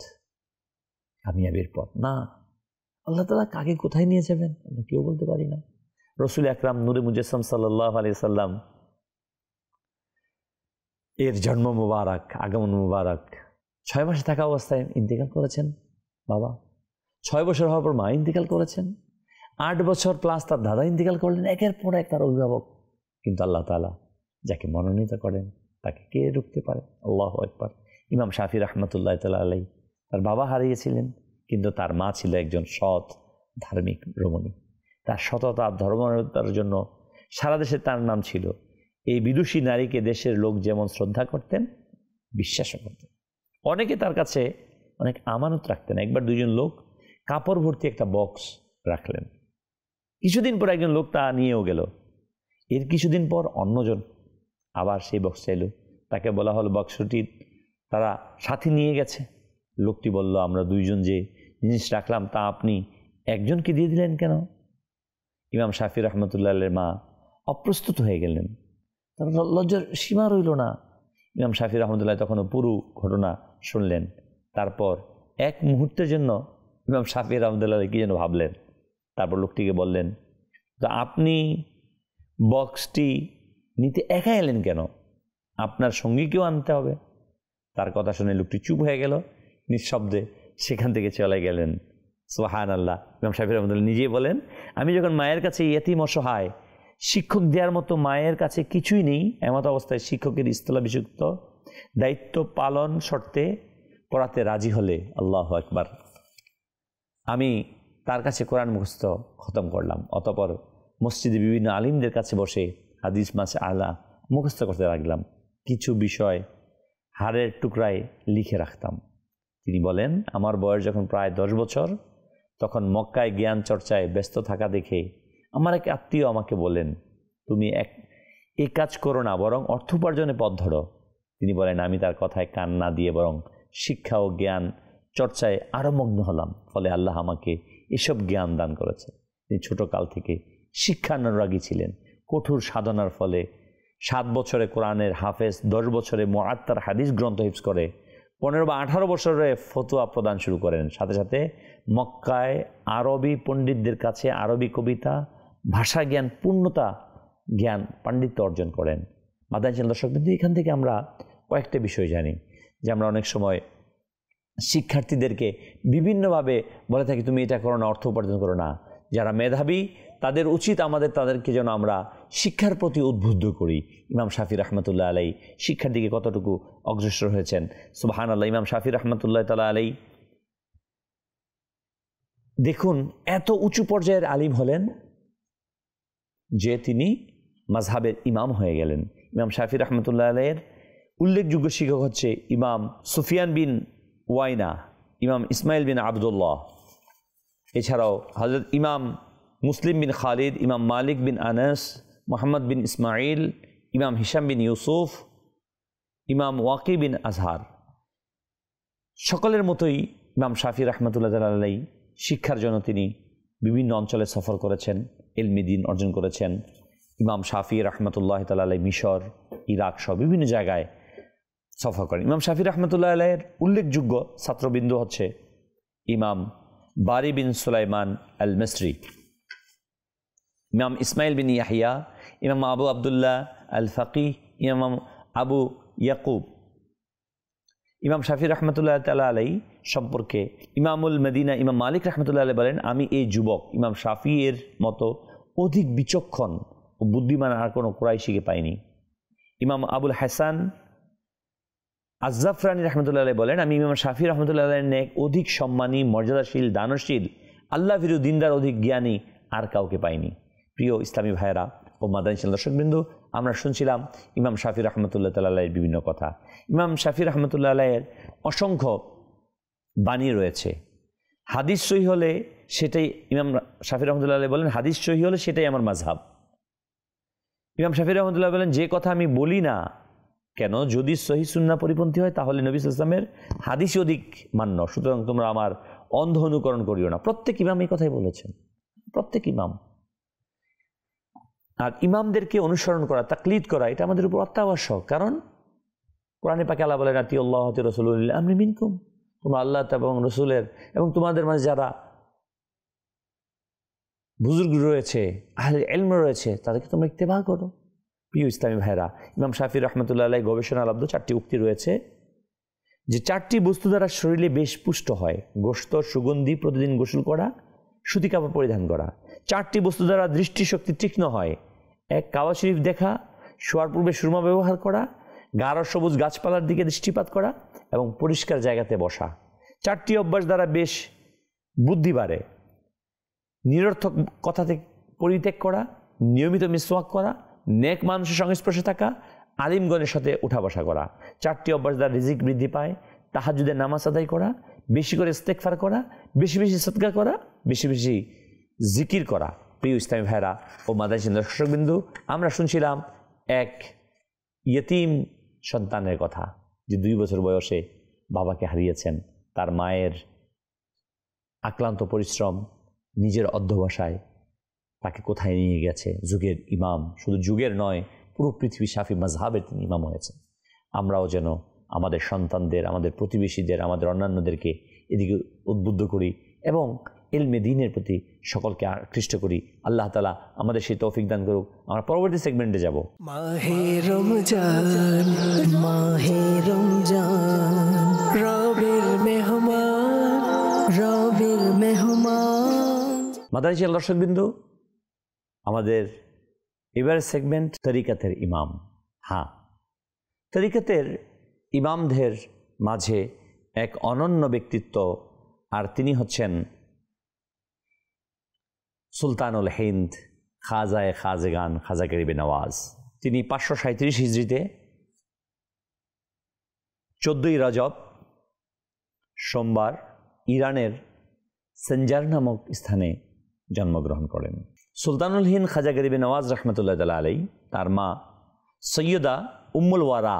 কামিয়াবির পথ। না, আল্লাহ তাআলা কাকে কোথায় নিয়ে যাবেন আমরা কেউ বলতে পারি না। রসুল আকরাম নূরে মুজাসসাম সাল্লাল্লাহু আলাইহি সাল্লাম এর জন্ম মুবারক, আগমন মুবারক 6 মাসে থাকা অবস্থায় ইন্তেকাল করেছেন বাবা। 6 বছর হওয়ার পর মা ইন্তেকাল করেছেন। 8 বছর প্লাস তার দাদা ইন্তেকাল করলেন, একের পর এক তার অভিভাবক। কিন্তু আল্লাহ তাআলা যাকে মনোনীত করেন তাকে কে রুখতে পারে? আল্লাহু আকবার। ইমাম শাফি রহমতুল্লাহ তাআলা আলাইহি তার বাবা হারিয়েছিলেন, কিন্তু তার মা ছিল একজন সৎ ধার্মিক রমণী। তার সততা, ধর্মতার জন্য সারা দেশে তার নাম ছিল। এই বিদুষী নারীকে দেশের লোক যেমন শ্রদ্ধা করতেন, বিশ্বাসও করতেন। অনেকে তার কাছে অনেক আমানত রাখতেন। একবার 2জন লোক কাপড় ভর্তি একটা বক্স রাখলেন। কিছুদিন পর একজন লোক তা নিয়েও গেল। এর কিছুদিন পর অন্যজন আবার সেই বক্স চাইল। তাকে বলা হলো বক্সটি তারা সাথী নিয়ে গেছে। লোকটি বলল, আমরা 2জন যে জিনিস রাখলাম তা আপনি একজনকে দিয়ে দিলেন কেন? ইমাম শাফি রহমতুল্লাহ আলাইহির মা অপ্রস্তুত হয়ে গেলেন। তার লজ্জার সীমা রইল না। ইমাম শাফি রহমতুল্লাহ তখনও পুরো ঘটনা শুনলেন। তারপর এক মুহূর্তের জন্য ইমাম শাফি রহমতুল্লাহ কি যেন ভাবলেন। তারপর লোকটিকে বললেন, তো আপনি বক্সটি নিতে একা এলেন কেন? আপনার সঙ্গীকেও আনতে হবে। তার কথা শুনে লোকটি চুপ হয়ে গেল, নিঃশব্দে সেখান থেকে চলে গেলেন। সুবহানাল্লাহ। ইমাম শাফি রহমতুল্লাহ নিজেই বলেন, আমি যখন মায়ের কাছে ইয়েতিম অসহায়, শিক্ষক দেওয়ার মতো মায়ের কাছে কিছুই নেই, এমত অবস্থায় শিক্ষকের স্থলাভিষিক্ত দায়িত্ব পালন শর্তে পড়াতে রাজি হলে, আল্লাহু আকবার, আমি তার কাছে কোরআন মুখস্থ খতম করলাম। অতঃপর মসজিদে বিভিন্ন আলিমদের কাছে বসে হাদিস মাসআলা মুখস্থ করতে লাগলাম। কিছু বিষয় হাড়ের টুকরায় লিখে রাখতাম। তিনি বলেন, আমার বয়স যখন প্রায় 10 বছর, তখন মক্কায় জ্ঞান চর্চায় ব্যস্ত থাকা দেখে আমার এক আত্মীয় আমাকে বলেন, তুমি এই কাজ করো না, বরং অর্থ উপার্জনে পথ ধরো। তিনি বলেন, আমি তার কথায় কান না দিয়ে বরং শিক্ষা ও জ্ঞান চর্চায় আরও মগ্ন হলাম। ফলে আল্লাহ আমাকে এসব জ্ঞান দান করেছে। তিনি ছোটকাল থেকে শিক্ষানুরাগী ছিলেন। কঠোর সাধনার ফলে 7 বছরে কোরআনের হাফেজ, 10 বছরে মুআত্তার হাদিস গ্রন্থ হিফজ করে 15 বা 18 বছরে ফতোয়া প্রদান শুরু করেন। সাথে সাথে মক্কায় আরবি পণ্ডিতদের কাছে আরবি কবিতা, ভাষা জ্ঞান, পূর্ণতা জ্ঞান, পাণ্ডিত্য অর্জন করেন। মাদানী দর্শক, কিন্তু এখান থেকে আমরা কয়েকটা বিষয় জানি যে আমরা অনেক সময় শিক্ষার্থীদেরকে বিভিন্নভাবে বলে থাকি, তুমি এটা করো না, অর্থ উপার্জন করো না। যারা মেধাবী তাদের উচিত তাদেরকে যেন আমরা শিক্ষার প্রতি উদ্বুদ্ধ করি। ইমাম শাফি রহমতুল্লাহ আলাইহি শিক্ষার দিকে কতটুকু অগ্রসর হয়েছেন, সুবহানাল্লাহ। ইমাম শাফি রহমতুল্লাহ তাআলা আলাইহি দেখুন এত উঁচু পর্যায়ের আলিম হলেন যে তিনি মাযহাবের ইমাম হয়ে গেলেন। ইমাম শাফি রহমতুল্লাহ আলাইহির উল্লেখযোগ্য শিক্ষক হচ্ছে ইমাম সুফিয়ান বিন ওয়াইনা, ইমাম ইসমাইল বিন আবদুল্লাহ, এছাড়াও হযরত ইমাম মুসলিম বিন খালিদ, ইমাম মালিক বিন আনাস, মোহাম্মদ বিন ইসমাইল, ইমাম হিশাম বিন ইউসুফ, ইমাম ওয়াকি বিন আজহার, সকলের মতোই ইমাম শাফি রহমতুল্লাহ আলাইহি শিক্ষার জন্য তিনি বিভিন্ন অঞ্চলে সফর করেছেন, ইলমি দ্বীন অর্জন করেছেন। ইমাম শাফি রহমতুল্লাহ আলাইহি মিশর, ইরাক সহ বিভিন্ন জায়গায় সফর করেন। ইমাম শাফি রহমতুল্লাহ আলাইহির উল্লেখযোগ্য ছাত্রবিন্দু হচ্ছে ইমাম বারি বিন সুলাইমান আল মিসরি, ইমাম ইসমাইল বিন ইয়াহিয়া, ইমাম আবু আবদুল্লাহ আল ফাকিহ, ইমাম আবু ইয়াকুব। ইমাম শাফি রহমতুল্লাহ তাআলা আলাইহি সম্পর্কে ইমামুল মদিনা ইমাম মালিক রহমতুল্লাহ আলাইহি বলেন, আমি এই যুবক ইমাম শাফি এর মতো অধিক বিচক্ষণ ও বুদ্ধিমান আর কোনো কুরাইশিকে পাইনি। ইমাম আবুল হাসান আজ-জাফরানি রহমতুল্লাহ আলাইহি বলেন, আমি ইমাম শাফি রহমতুল্লাহ আলাইহির ন্যায় অধিক সম্মানী, মর্যাদাশীল, দানশীল, আল্লাহ ভীরু, দিনদার, অধিক জ্ঞানী আর কাউকে পাইনি। প্রিয় ইসলামী ভাইয়েরা ও মাদানী দর্শকবৃন্দ, আমরা শুনছিলাম ইমাম শাফি রহমতুল্লাহ তাআলা আলাইহির বিভিন্ন কথা। ইমাম শাফি রহমতুল্লাহ আলাইহির অসংখ্য বাণী রয়েছে। হাদিস সহিহ হলে সেটাই, ইমাম শাফি রহমতুল্লাহ আলাইহি বলেন, হাদিস সহিহ হলে সেটাই আমার মাযহাব। ইমাম শাফি রহমতুল্লাহ বলেন, যে কথা আমি বলি না কেন, যদি সহিহ সুন্নাহ পরিপন্থী হয় তাহলে নবী সাল্লাল্লাহু আলাইহি ওয়াসাল্লামের হাদিসই অধিক মান্য, সুতরাং তোমরা আমার অন্ধ অনুকরণ করিও না। প্রত্যেক ইমাম এই কথাই বলেছেন, প্রত্যেক ইমাম। আর ইমামদেরকে অনুসরণ করা, তাকলিদ করা, এটা আমাদের উপর অত্যাবশ্যক। কারণ কোরআনে পাকে আল্লাহ বলেন, আতিউল্লাহ ওয়া আতিউর রাসূল উলিল আমরি মিনকুম, তোমরা আল্লাহ এবং রসুলের এবং তোমাদের মাঝে যারা বুজুর্গ রয়েছে, আহলে ইলম রয়েছে, তাদেরকে তোমরা ইত্তেবা করো। প্রিয় ইসলামী ভাইরা, ইমাম শাফি রহমতুল্লাহ আলাইহি গবেষণালব্ধ 4টি উক্তি রয়েছে যে 4টি বস্তু দ্বারা শরীরে বেশ পুষ্ট হয়: গোশত, সুগন্ধি, প্রতিদিন গোসল করা, সুতি কাপড় পরিধান করা। 4টি বস্তু দ্বারা দৃষ্টিশক্তি তীক্ষ্ণ হয়: 1, কাবা শরীফ দেখা, শোয়ার পূর্বে সুরমা ব্যবহার করা, গাঢ় সবুজ গাছপালার দিকে দৃষ্টিপাত করা এবং পরিষ্কার জায়গাতে বসা। 4টি অভ্যাস দ্বারা বেশ বুদ্ধি বাড়ে: নিরর্থক কথা থেকে পরিত্যাগ করা, নিয়মিত মিসওয়াক করা, নেক মানুষের সংস্পর্শে থাকা, আলিমগণের সাথে উঠা বসা করা। 4টি অভ্যাস দ্বারা রিজিক বৃদ্ধি পায়: তাহাজ্জুদের নামাজ আদায় করা, বেশি করে ইস্তেগফার করা, বেশি বেশি সদকা করা, বেশি বেশি জিকির করা। প্রিয় ইসলামী ভাইরা ও মাদানী দর্শকবিন্দু, আমরা শুনছিলাম এক ইয়েতিম সন্তানের কথা, যে 2 বছর বয়সে বাবাকে হারিয়েছেন। তার মায়ের আক্লান্ত পরিশ্রম, নিজের অধ্যবসায় তাকে কোথায় নিয়ে গেছে। যুগের ইমাম, শুধু যুগের নয়, পুরো পৃথিবী শাফি মাযহাবের তিনি ইমাম হয়েছেন। আমরাও যেন আমাদের সন্তানদের, আমাদের প্রতিবেশীদের, আমাদের অন্যান্যদেরকে এদিকে উদ্বুদ্ধ করি এবং ইলমে দ্বীনের প্রতি সকলকে আকৃষ্ট করি। আল্লাহ তাআলা আমাদের সেই তৌফিক দান করুক। আমরা পরবর্তী সেগমেন্টে যাব। মাহে রমজান, মাহে রমজান, রবির মেহমান, রবির মেহমান। মাদানী দর্শকবৃন্দু, আমাদের এবার সেগমেন্ট তরিকাতের ইমাম। হ্যাঁ, তরিকাতের ইমামদের মাঝে এক অনন্য ব্যক্তিত্ব, আর তিনি হচ্ছেন সুলতানুল হিন্দ, খাজায়ে খাজেগান, খাজা গরিবে নওয়াজ। তিনি 537 হিজরিতে 14ই রজব সোমবার ইরানের সঞ্জার নামক স্থানে জন্মগ্রহণ করেন। সুলতানুল হিন্দ খাজা গরিবে নওয়াজ রহমতুল্লাহ তাআলা আলাইহি, তার মা সৈয়দা উম্মুল ওয়ারা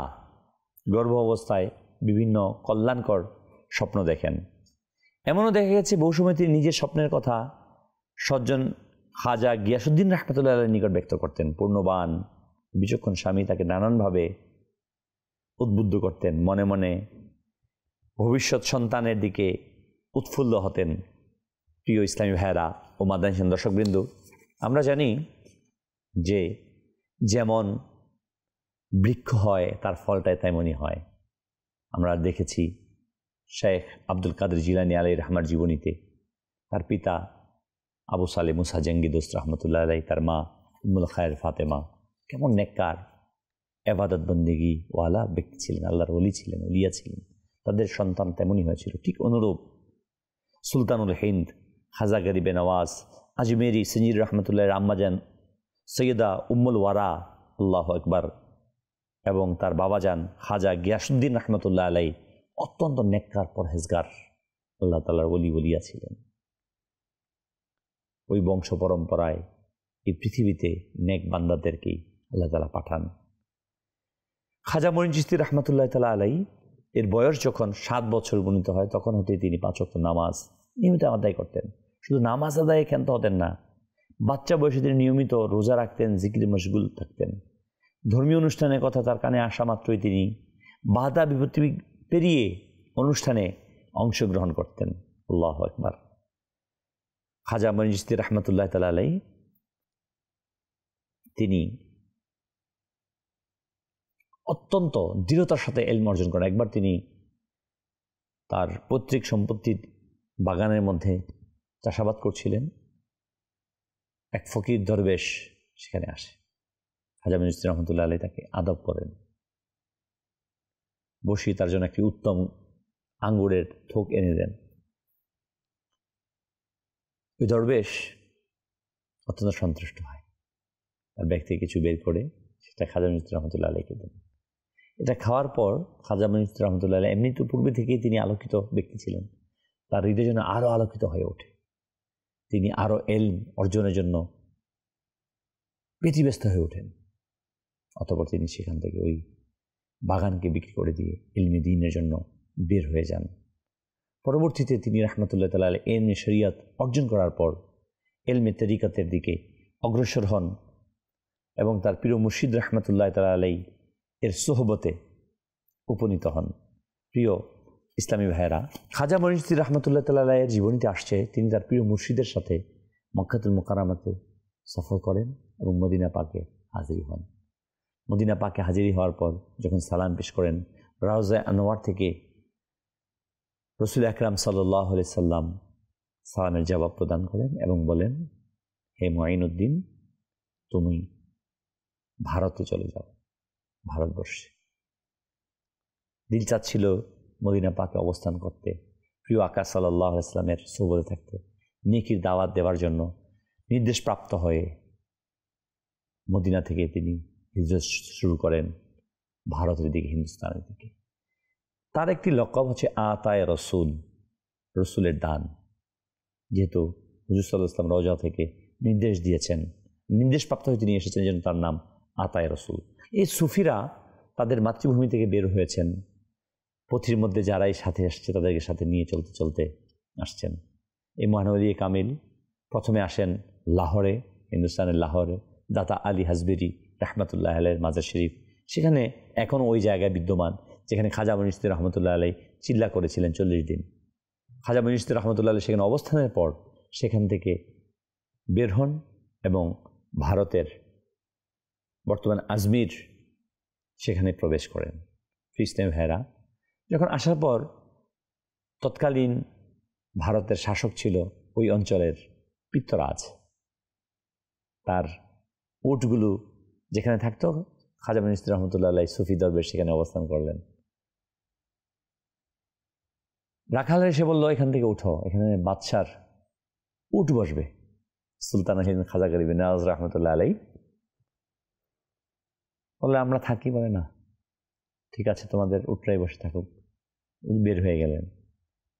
গর্ভ অবস্থায় বিভিন্ন কল্যাণকর স্বপ্ন দেখেন। এমনও দেখা গেছে বহু সময় তিনি নিজের স্বপ্নের কথা সজ্জন খাজা গিয়াসউদ্দিন রহমতুল্লাহ আলাইহির নিকট ব্যক্ত করতেন। পূর্ণবান বিচক্ষণ স্বামী তাকে নানানভাবে উদ্বুদ্ধ করতেন, মনে মনে ভবিষ্যৎ সন্তানের দিকে উৎফুল্ল হতেন। প্রিয় ইসলামী ভাইয়েরা ও মাদানী দর্শকবৃন্দ, আমরা জানি যে যেমন বৃক্ষ হয় তার ফলটাই তেমনই হয়। আমরা দেখেছি শেখ আব্দুল কাদের জিলানী আলাইহির রহমার জীবনীতে তার পিতা আবু সালে মুসা জঙ্গি দোস্ত রহমতুল্লাহ আলাইহি, তার মা উম্মুল খায়ের ফাতেমা কেমন নেককার, এবাদত বন্দেগী ওয়ালা ব্যক্তি ছিলেন, আল্লাহর ওলি ছিলেন, ওলিয়া ছিলেন। তাদের সন্তান তেমনই হয়েছিল। ঠিক অনুরূপ সুলতানুল হিন্দ খাজা গরিবে নওয়াজ আজমেরি সঞ্জির রহমতুল্লাহের আম্মাজান সৈয়দা উম্মুল ওয়ারা, আল্লাহু আকবার, এবং তার বাবাজান খাজা গিয়াসউদ্দিন রহমতুল্লাহ আলাইহি অত্যন্ত নেককার, পরহেজগার, আল্লাহ তাআলার ওলি ওলিয়া ছিলেন। ওই বংশ পরম্পরায় এই পৃথিবীতে নেক বান্দাদেরকেই আল্লাহ তাআলা পাঠান। খাজা মঈন চিশতি রহমতুল্লাহ তাআলা আলাইহি এর বয়স যখন 7 বছর উপনীত হয় তখন হতে তিনি 5 ওয়াক্ত নামাজ নিয়মিত আদায় করতেন। শুধু নামাজ আদায়ে ক্ষান্ত হতেন না, বাচ্চা বয়সে তিনি নিয়মিত রোজা রাখতেন, জিকিরে মশগুল থাকতেন। ধর্মীয় অনুষ্ঠানের কথা তার কানে আসা মাত্রই তিনি বাধা বিপত্তি পেরিয়ে অনুষ্ঠানে অংশগ্রহণ করতেন। আল্লাহু আকবার। খাজা মঈন চিশতি রহমতুল্লাহ তাআলা আলাইহি তিনি অত্যন্ত দৃঢ়তার সাথে ইলম অর্জন করেন। একবার তিনি তার পৈতৃক সম্পত্তির বাগানের মধ্যে চাষাবাদ করছিলেন, এক ফকির দরবেশ সেখানে আসে। খাজা মঈন চিশতি রহমতুল্লাহ আলাইহি তাকে আদব করেন, বসিয়ে তার জন্য একটি উত্তম আঙ্গুরের থোক এনে দেন। ওই দরবেশ অত্যন্ত সন্তুষ্ট হয়, তার ব্যাগ থেকে কিছু বের করে সেটা খাজা মঈন চিশতি রহমতুল্লাহ আলাইহিকে দেন। এটা খাওয়ার পর খাজা মঈন চিশতি রহমতুল্লাহ আলাইহি এমনি তো পূর্বে থেকেই তিনি আলোকিত ব্যক্তি ছিলেন, তার হৃদয় যেন আরও আলোকিত হয়ে ওঠে। তিনি আরও ইলম অর্জনের জন্য ব্যতিব্যস্ত হয়ে ওঠেন। অতঃপর তিনি সেখান থেকে ওই বাগানকে বিক্রি করে দিয়ে ইলমে দ্বীনের জন্য বের হয়ে যান। পরবর্তীতে তিনি রহমতুল্লাহ তাআলা আলাইহি ইলমে শরিয়ত অর্জন করার পর ইলমে তরিকতের দিকে অগ্রসর হন এবং তার প্রিয় মুর্শিদ রহমতুল্লাহ তাআলা আলাইহি এর সোহবতে উপনীত হন। প্রিয় ইসলামী ভাইয়েরা, খাজা মঈন চিশতি রহমতুল্লাহ তাআলা আলাইহির জীবনীতে আসছে তিনি তার প্রিয় মুর্শিদের সাথে মক্কাতুল মুকাররমাতে সফর করেন এবং মদিনা পাকে হাজির হন। মদিনা পাকে হাজির হওয়ার পর যখন সালাম পেশ করেন, রাউজায়ে আনোয়ার থেকে রাসূল আকরাম সাল্লাল্লাহু আলাইহি সাল্লাম সালামের জবাব প্রদান করেন এবং বলেন, হে মুঈনুদ্দিন, তুমি ভারতে চলে যাও, ভারতবর্ষে। দিল চাচ্ছিল মদিনা পাকে অবস্থান করতে, প্রিয় আকা সাল্লাল্লাহু আলাইহি সাল্লামের সোহবতে থাকতে, নেকির দাওয়াত দেওয়ার জন্য নির্দেশপ্রাপ্ত হয়ে মদিনা থেকে তিনি হিজরত শুরু করেন ভারতের দিকে, হিন্দুস্তানের দিকে। তার একটি লকব হচ্ছে আতায়ে রসুল, রসুলের দান। যেহেতু হুজুর সাল্লাল্লাহু আলাইহি ওয়াসাল্লাম রওজা থেকে নির্দেশ দিয়েছেন, নির্দেশপ্রাপ্ত হয়ে তিনি এসেছেন, যেন তার নাম আতায়ে রসুল। এই সুফিরা তাদের মাতৃভূমি থেকে বের হয়েছেন, পথির মধ্যে যারাই সাথে আসছে তাদেরকে সাথে নিয়ে চলতে চলতে আসছেন। এই মহানবী কামিল প্রথমে আসেন লাহোরে, হিন্দুস্তানের লাহোরে, দাতা আলী হাজবেরি রহমতুল্লাহ আলাইহির মাজার শরীফ, সেখানে এখন ওই জায়গায় বিদ্যমান যেখানে খাজা মঈন চিশতি রহমতুল্লাহ আলাইহি চিল্লা করেছিলেন 40 দিন। খাজা মঈন চিশতি রহমতুল্লাহ আলাইহি সেখানে অবস্থানের পর সেখান থেকে বের হন এবং ভারতের বর্তমান আজমির সেখানে প্রবেশ করেন। ইসলামী ভাইয়েরা, যখন আসার পর তৎকালীন ভারতের শাসক ছিল ওই অঞ্চলের পিত্তরাজ। তার উটগুলো যেখানে থাকতো, খাজা মঈন চিশতি রহমতুল্লাহ আলাইহি সুফি দরবেশ সেখানে অবস্থান করলেন। রাখাল এসে বলল, এখান থেকে উঠো, এখানে বাদশার উট বসবে। সুলতান খাজা গরিব নওয়াজ রহমতুল্লাহ আলাইহি বললে, আমরা থাকি। বলে, না, ঠিক আছে, তোমাদের উটরাই বসে থাকুক। বের হয়ে গেলেন,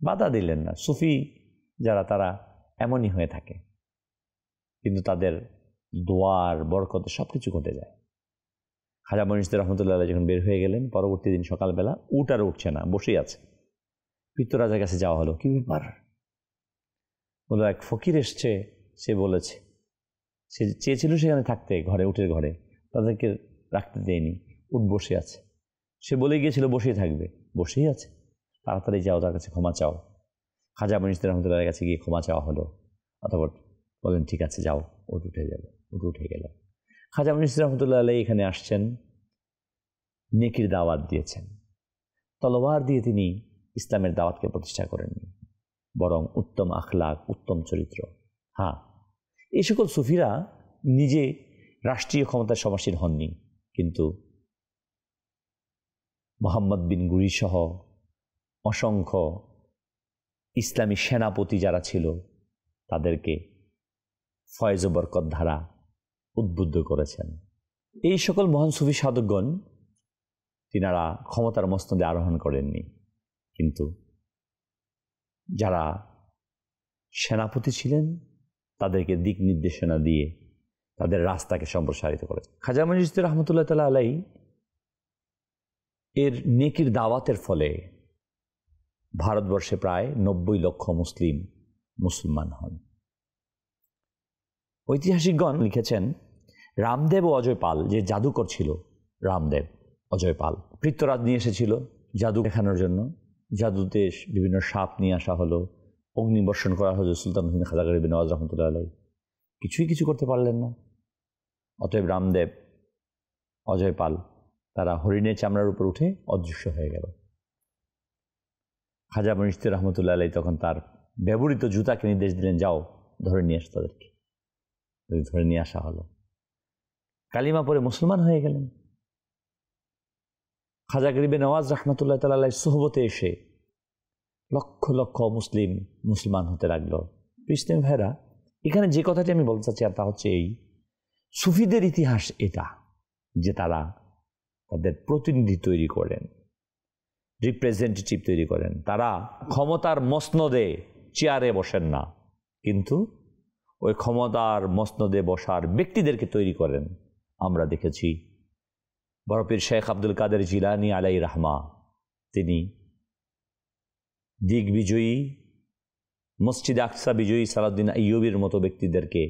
বাধা দিলেন না। সুফি যারা তারা এমনই হয়ে থাকে, কিন্তু তাদের দোয়ার বরকতে সব কিছু ঘটে যায়। খাজা মঈন চিশতি রহমতুল্লাহ আলাইহি যখন বের হয়ে গেলেন, পরবর্তী দিন সকালবেলা উট আর উঠছে না, বসেই আছে। পিত্তরাজের কাছে যাওয়া হলো, কি ব্যাপার? বলল, এক ফকির এসছে, সে বলেছে, সে চেয়েছিল সেখানে থাকতে, ঘরে, উটের ঘরে, তাদেরকে রাখতে দেয়নি, উট বসে আছে। সে বলে গিয়েছিল বসেই থাকবে, বসেই আছে, তাড়াতাড়ি যাও, তার কাছে ক্ষমা চাও। খাজা মঈন চিশতি রহমতুল্লাহর কাছে গিয়ে ক্ষমা চাওয়া হলো। অতঃপর বলেন, ঠিক আছে, যাও, উট উঠে যাবে। উট উঠে গেল। খাজা মঈন চিশতি রহমতুল্লাহ আলাইহি এখানে আসছেন, নেকির দাওয়াত দিয়েছেন। তলোয়ার দিয়ে তিনি ইসলামের দাওয়াতকে প্রতিষ্ঠা করেননি, বরং উত্তম আখলাক, উত্তম চরিত্র। হ্যাঁ, এই সকল সুফিরা নিজে রাষ্ট্রীয় ক্ষমতায় সমাসীন হননি, কিন্তু মোহাম্মদ বিন গুরি সহ অসংখ্য ইসলামী সেনাপতি যারা ছিল তাদেরকে ফয়েজ ও বরকত ধারা উদ্বুদ্ধ করেছেন। এই সকল মহান সুফি সাধকগণ তিনারা ক্ষমতার মসনদে আরোহণ করেননি, কিন্তু যারা সেনাপতি ছিলেন তাদেরকে দিক নির্দেশনা দিয়ে তাদের রাস্তাকে সম্প্রসারিত করেছেন। খাজা মঈনুদ্দিন চিশতি রহমতুল্লাহ তাআলা আলাইহি এর নেকির দাওয়াতের ফলে ভারতবর্ষে প্রায় 90 লক্ষ মুসলমান হন। ঐতিহাসিকগণ লিখেছেন, রামদেব ও অজয় পাল, যে জাদুকর ছিল রামদেব, অজয় পাল পৃথ্বরাজ নিয়ে এসেছিল জাদু দেখানোর জন্য। জাদুতে বিভিন্ন সাপ নিয়ে আসা হলো, অগ্নিবর্ষণ করা হলো সুলতান হিন্দ খাজা গরিব নওয়াজ রহমতুল্লাহ আলাইহি, কিছুই কিছু করতে পারলেন না। অতএব রামদেব, অজয় পাল তারা হরিণের চামড়ার উপর উঠে অদৃশ্য হয়ে গেল। খাজা মঈনুদ্দিন চিশতি রহমতুল্লাহ আলাইহি তখন তার ব্যবহৃত জুতাকে নির্দেশ দিলেন, যাও ধরে নিয়ে আসো তাদেরকে। ধরে নিয়ে আসা হলো, কালিমা পড়ে মুসলমান হয়ে গেলেন। খাজা গরিবে নওয়াজ রহমতুল্লাহ তাআলা আলাইহির সুহবতে এসে লক্ষ লক্ষ মুসলমান হতে লাগলো। ইসলাম ভাইরা, এখানে যে কথাটি আমি বলতে চাচ্ছি তা হচ্ছে এই, সুফিদের ইতিহাস এটা যে তারা তাদের প্রতিনিধি তৈরি করেন, রিপ্রেজেন্টেটিভ তৈরি করেন। তারা ক্ষমতার মসনদে চেয়ারে বসেন না, কিন্তু ওই ক্ষমতার মসনদে বসার ব্যক্তিদেরকে তৈরি করেন। আমরা দেখেছি বড় পীর শেখ আব্দুল কাদের জিলানী আলাইহি রাহমা, তিনি দিগ্বিজয়ী, মসজিদ আকসা বিজয়ী সালাউদ্দিন আইয়ুবীর মতো ব্যক্তিদেরকে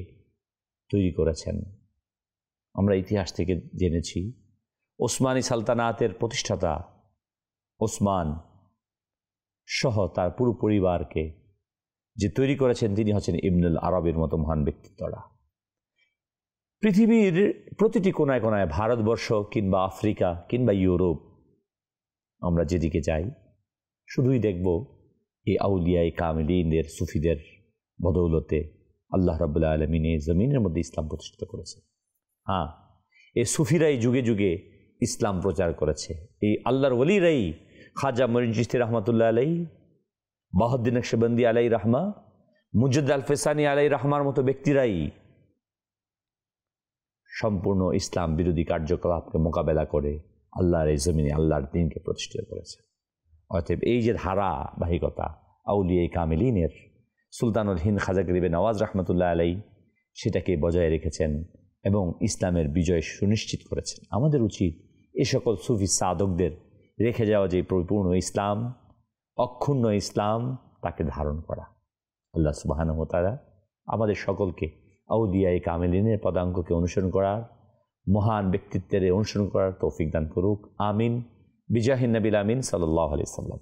তৈরি করেছেন। আমরা ইতিহাস থেকে জেনেছি ওসমানী সালতানাতের প্রতিষ্ঠাতা ওসমান সহ তার পুরো পরিবারকে যে তৈরি করেছেন তিনি হচ্ছেন ইবনুল আরবের মতো মহান ব্যক্তিত্বরা। পৃথিবীর প্রতিটি কোনায় কোনায়, ভারতবর্ষ কিংবা আফ্রিকা কিংবা ইউরোপ, আমরা যেদিকে যাই শুধুই দেখব এই আউলিয়ায়ে কামিলিনদের, সুফিদের বদৌলতে আল্লাহ রাব্বুল আলামিন এই জমিনের মধ্যে ইসলাম প্রতিষ্ঠিত করেছে। হ্যাঁ, এই সুফিরাই যুগে যুগে ইসলাম প্রচার করেছে। এই আল্লাহর ওলিরাই, খাজা মঈনুদ্দিন চিশতি রহমতুল্লাহ আলাইহি, বাহাউদ্দিন নকশবন্দি আলাইহি রাহমা, মুজাদ্দিদ আল ফেসানি আলাইহি রাহমার মতো ব্যক্তিরাই সম্পূর্ণ ইসলাম বিরোধী কার্যকলাপকে মোকাবেলা করে আল্লাহর এই জমিনে আল্লাহর দ্বীনকে প্রতিষ্ঠিত করেছে। অতএব এই যে ধারাবাহিকতা আউলিয়ায়ে কামিলিনের, সুলতানুল হিন্দ খাজা গরিবে নওয়াজ রহমতুল্লাহ আলাইহি সেটাকে বজায় রেখেছেন এবং ইসলামের বিজয় সুনিশ্চিত করেছেন। আমাদের উচিত এ সকল সুফি সাধকদের রেখে যাওয়া যে পরিপূর্ণ ইসলাম, অক্ষুণ্ণ ইসলাম, তাকে ধারণ করা। আল্লাহ সুবহানাহু ওয়া তাআলা আমাদের সকলকে আউলিয়ায়ে কামিলিনের পদাঙ্ককে অনুসরণ করার, মহান ব্যক্তিত্বের অনুসরণ করার তৌফিক দান করুক। আমিন। বিজাহিন নবিল আমিন সাল্লাল্লাহু আলাইহি ওয়াসাল্লাম।